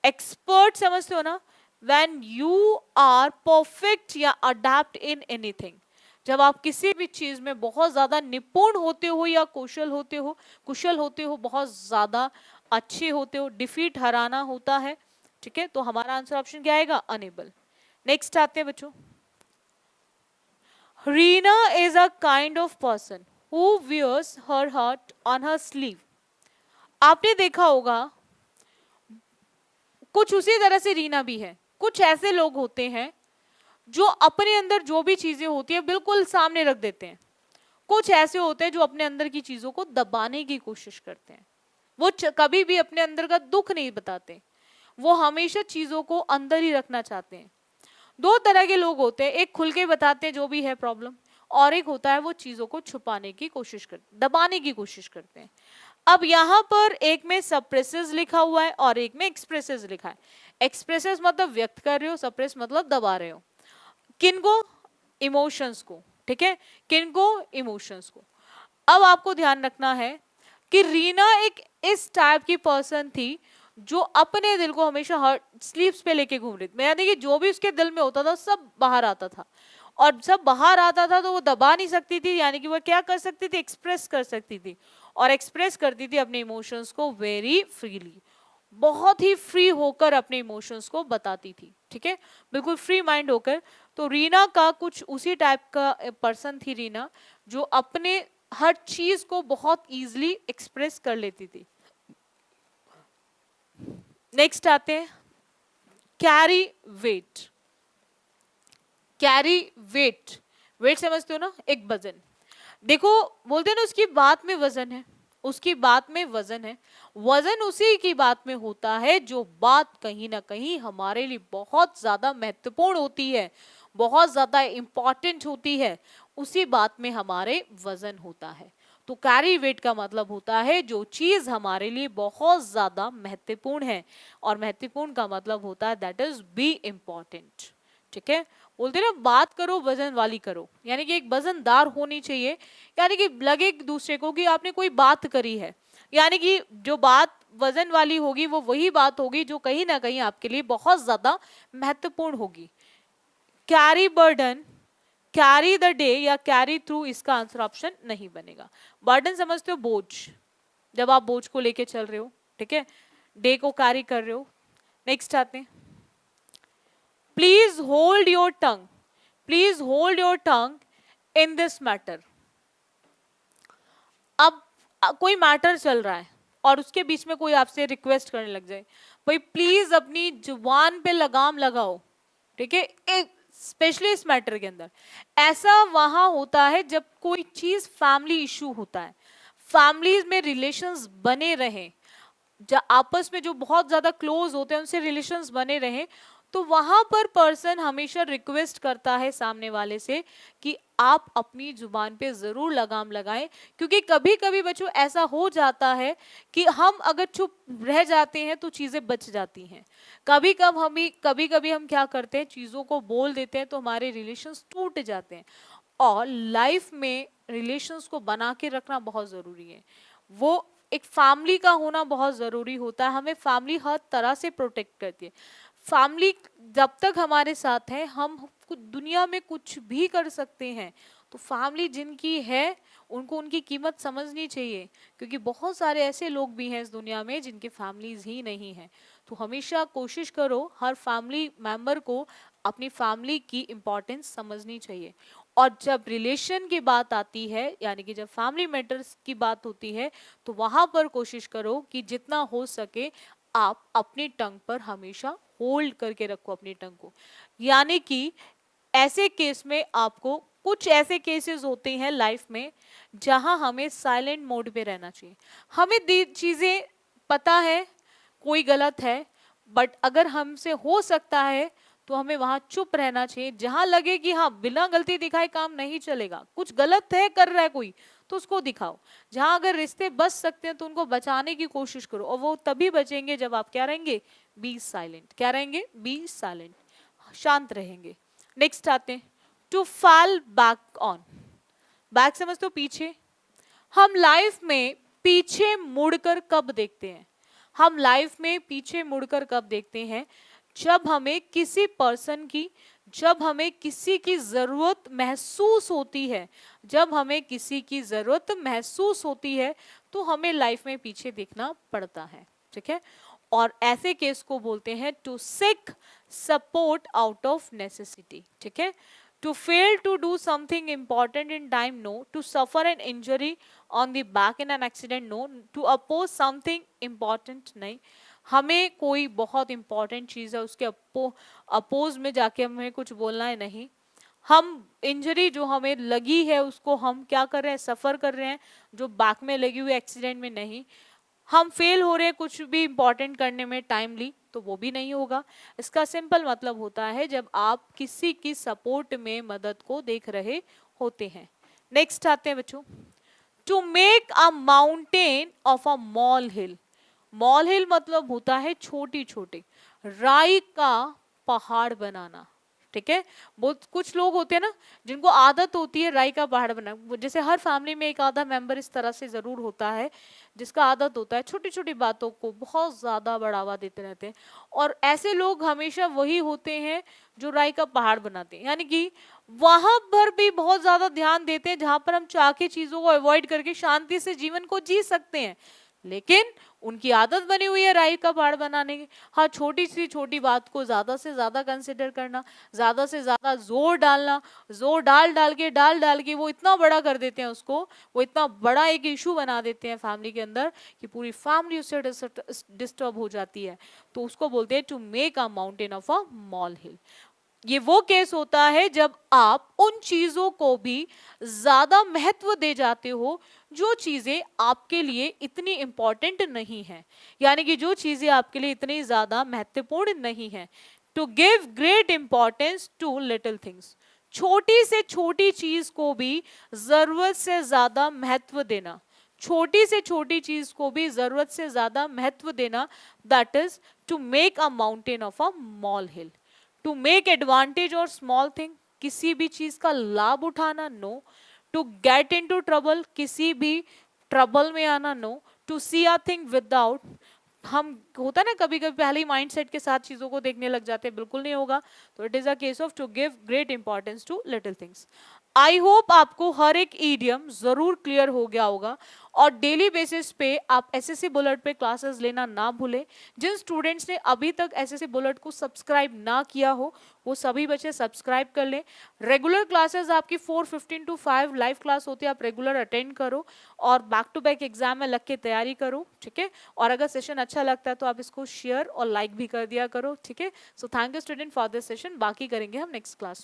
एक्सपर्ट समझते हो ना, when you are perfect या अडेप्ट इन एनीथिंग, जब आप किसी भी चीज में बहुत ज्यादा निपुण होते हो या कुशल होते हो, बहुत ज्यादा अच्छे होते हो, डिफीट हराना होता है, ठीक है। तो हमारा आंसर ऑप्शन क्या आएगा, अनेबल। नेक्स्ट आते हैं बच्चों, Reena is a kind of person who wears her heart on her sleeve. आपने देखा होगा कुछ उसी तरह से रीना भी है। कुछ ऐसे लोग होते हैं जो अपने अंदर जो भी चीजें होती है बिल्कुल सामने रख देते हैं, कुछ ऐसे होते हैं जो अपने अंदर की चीजों को दबाने की कोशिश करते हैं, वो कभी भी अपने अंदर का दुख नहीं बताते, वो हमेशा चीजों को अंदर ही रखना चाहते हैं। दो तरह के लोग होते हैं, एक खुल के बताते हैं जो भी है प्रॉब्लम, और एक होता है वो चीजों को छुपाने की कोशिश करते, दबाने की कोशिश करते हैं। अब यहाँ पर एक में सप्रेसेस लिखा हुआ है और एक में एक्सप्रेसेस लिखा है। एक्सप्रेसेस मतलब व्यक्त कर रहे हो, सप्रेस मतलब दबा रहे हो। किनको, इमोशंस को, ठीक है, किनको, इमोशंस को। अब आपको ध्यान रखना है कि रीना एक इस टाइप की पर्सन थी जो अपने दिल को हमेशा हर्ट स्लीव्स पे लेके घूम रही थी, यानी कि जो भी उसके दिल में होता था सब बाहर आता था, और सब बाहर आता था तो वो दबा नहीं सकती थी, यानी कि वो क्या कर सकती थी, एक्सप्रेस कर सकती थी, और एक्सप्रेस करती थी अपने इमोशंस को वेरी फ्रीली, बहुत ही फ्री होकर अपने इमोशंस को बताती थी, ठीक है, बिल्कुल फ्री माइंड होकर। तो रीना का कुछ उसी टाइप का पर्सन थी रीना, जो अपने हर चीज को बहुत इजीली एक्सप्रेस कर लेती थी। नेक्स्ट आते हैं, carry weight. Carry weight, weight समझते हो ना, एक वजन। देखो बोलते हैं ना उसकी बात में वजन है, उसकी बात में वजन है। वजन उसी की बात में होता है जो बात कहीं ना कहीं हमारे लिए बहुत ज्यादा महत्वपूर्ण होती है, बहुत ज्यादा इंपॉर्टेंट होती है, उसी बात में हमारे वजन होता है। तो तो कैरी वेट का मतलब होता है जो चीज हमारे लिए बहुत ज्यादा महत्वपूर्ण है, और महत्वपूर्ण का मतलब होता है दैट इज बी इम्पोर्टेंट। ठीक है, बोलते हैं ना बात करो वजन वाली करो, यानी कि एक वजनदार होनी चाहिए, यानी कि लगे एक दूसरे को कि आपने कोई बात करी है, यानी कि जो बात वजन वाली होगी वो वही बात होगी जो कहीं ना कहीं आपके लिए बहुत ज्यादा महत्वपूर्ण होगी। Carry burden, carry the day या कैरी थ्रू, इसका आंसर ऑप्शन नहीं बनेगा। बर्डन समझते हो, बोझ, जब आप बोझ को लेके चल रहे हो, ठीक है, डे को कैरी कर रहे हो। नेक्स्ट आते हैं, please hold your tongue, please hold your tongue in this matter. अब कोई मैटर चल रहा है और उसके बीच में कोई आपसे रिक्वेस्ट करने लग जाए, भाई प्लीज अपनी जुबान पे लगाम लगाओ, ठीक है, स्पेशली इस मैटर के अंदर। ऐसा वहां होता है जब कोई चीज फैमिली इशू होता है, फैमिलीज में रिलेशंस बने रहें, आपस में जो बहुत ज्यादा क्लोज होते हैं उनसे रिलेशंस बने रहें, तो वहां पर पर्सन हमेशा रिक्वेस्ट करता है सामने वाले से कि आप अपनी जुबान पे जरूर लगाम लगाएं, क्योंकि कभी कभी बच्चों ऐसा हो जाता है कि हम अगर चुप रह जाते हैं तो चीजें बच जाती हैं। कभी कभी हम क्या करते हैं, चीजों को बोल देते हैं तो हमारे रिलेशंस टूट जाते हैं, और लाइफ में रिलेशंस को बना के रखना बहुत जरूरी है। वो एक फैमिली का होना बहुत जरूरी होता है, हमें फैमिली हर तरह से प्रोटेक्ट करती है। फैमिली जब तक हमारे साथ है हम दुनिया में कुछ भी कर सकते हैं, तो फैमिली जिनकी है उनको उनकी कीमत समझनी चाहिए, क्योंकि बहुत सारे ऐसे लोग भी हैं इस दुनिया में जिनके फैमिलीज ही नहीं है। तो हमेशा कोशिश करो हर फैमिली मेंबर को अपनी फैमिली की इम्पोर्टेंस समझनी चाहिए। और जब रिलेशन की बात आती है, यानी कि जब फैमिली मैटर्स की बात होती है, तो वहां पर कोशिश करो कि जितना हो सके आप अपनी टंग पर हमेशा होल्ड करके रखो अपनी टंग को। यानी कि ऐसे केस में आपको, कुछ ऐसे केसेस होते हैं लाइफ में जहां हमें साइलेंट मोड पे रहना चाहिए। हमें चीजें पता है कोई गलत है, बट अगर हमसे हो सकता है तो हमें वहां चुप रहना चाहिए। जहां लगे कि हाँ बिना गलती दिखाए काम नहीं चलेगा, कुछ गलत है कर रहा है कोई, तो उसको दिखाओ। जहां अगर रिश्ते बच सकते हैं तो उनको बचाने की कोशिश करो, और वो तभी बचेंगे जब आप क्या रहेंगे, बी साइलेंट। क्या रहेंगे, बी साइलेंट, शांत रहेंगे। नेक्स्ट आते हैं, to fall back on. Back समझते हो, पीछे। हम लाइफ में पीछे मुड़कर कब देखते हैं, हम लाइफ में पीछे मुड़कर कब देखते हैं, जब हमें किसी पर्सन की, जब हमें किसी की जरूरत महसूस होती है, जब हमें किसी की जरूरत महसूस होती है तो हमें लाइफ में पीछे देखना पड़ता है। ठीक है, और ऐसे केस को बोलते हैं to seek support out of necessity. ठीक है, to fail to do something important in time, no. To suffer an injury on the back in an accident, no. To oppose something important, नहीं। हमें कोई बहुत important चीज है उसके oppose में जाके हमें कुछ बोलना है, नहीं। हम इंजरी जो हमें लगी है उसको हम क्या कर रहे हैं, सफर कर रहे हैं, जो बैक में लगी हुई एक्सीडेंट में, नहीं। हम फेल हो रहे हैं कुछ भी इंपॉर्टेंट करने में टाइमली, तो वो भी नहीं होगा। इसका सिंपल मतलब होता है जब आप किसी की सपोर्ट में मदद को देख रहे होते हैं। नेक्स्ट आते हैं बच्चों, to make a mountain of a molehill. Molehill मतलब होता है छोटी छोटी, राई का पहाड़ बनाना। ठीक है, बहुत कुछ लोग होते हैं ना जिनको आदत होती है राई का पहाड़ बना, जैसे हर फैमिली में एक आधा मेंबर इस तरह से जरूर होता है जिसका आदत होता है छोटी छोटी बातों को बहुत ज्यादा बढ़ावा देते रहते हैं, और ऐसे लोग हमेशा वही होते हैं जो राई का पहाड़ बनाते हैं। यानी कि वहां पर भी बहुत ज्यादा ध्यान देते हैं जहां पर हम चाह के चीजों को अवॉइड करके शांति से जीवन को जी सकते हैं, लेकिन उनकी आदत बनी हुई है राई का पहाड़ बनाने की। हाँ, छोटी सी छोटी बात को ज्यादा से ज्यादा कंसिडर करना, ज्यादा से ज्यादा जोर डालना, जोर डाल डाल के वो इतना बड़ा कर देते हैं उसको, वो इतना बड़ा एक इशू बना देते हैं फैमिली के अंदर कि पूरी फैमिली उससे डिस्टर्ब हो जाती है। तो उसको बोलते हैं to make a mountain of a molehill. ये वो केस होता है जब आप उन चीजों को भी ज्यादा महत्व दे जाते हो जो चीजें आपके लिए इतनी इंपॉर्टेंट नहीं है, यानी कि जो चीजें आपके लिए इतनी ज्यादा महत्वपूर्ण नहीं है। To give great importance to little things, छोटी से छोटी चीज को भी जरूरत से ज्यादा महत्व देना, छोटी से छोटी चीज को भी जरूरत से ज्यादा महत्व देना, that is to make a mountain of a molehill, to make advantage और स्मॉल थिंग, किसी भी चीज का लाभ उठाना, no, to get into trouble, किसी भी ट्रबल में आना, no, to see a thing without, हम होता है ना कभी कभी पहले ही माइंडसेट के साथ चीजों को देखने लग जाते हैं, बिल्कुल नहीं होगा। तो it is a case of to give great importance to little things. I hope आपको हर एक ईडियम जरूर क्लियर हो गया होगा, और डेली बेसिस पे आप एसएससी बुलेट पे क्लासेस लेना ना भूलें। जिन स्टूडेंट्स ने अभी तक एसएससी बुलेट को सब्सक्राइब ना किया हो, वो सभी बच्चे सब्सक्राइब कर लें। रेगुलर क्लासेस आपकी 4:15 to 5 लाइव क्लास होती है, आप रेगुलर अटेंड करो और बैक टू बैक एग्जाम में लग के तैयारी करो, ठीक है। और अगर सेशन अच्छा लगता है तो आप इसको शेयर और लाइक भी कर दिया करो, ठीक है। So thank you student for this session, बाकी करेंगे हम नेक्स्ट क्लास।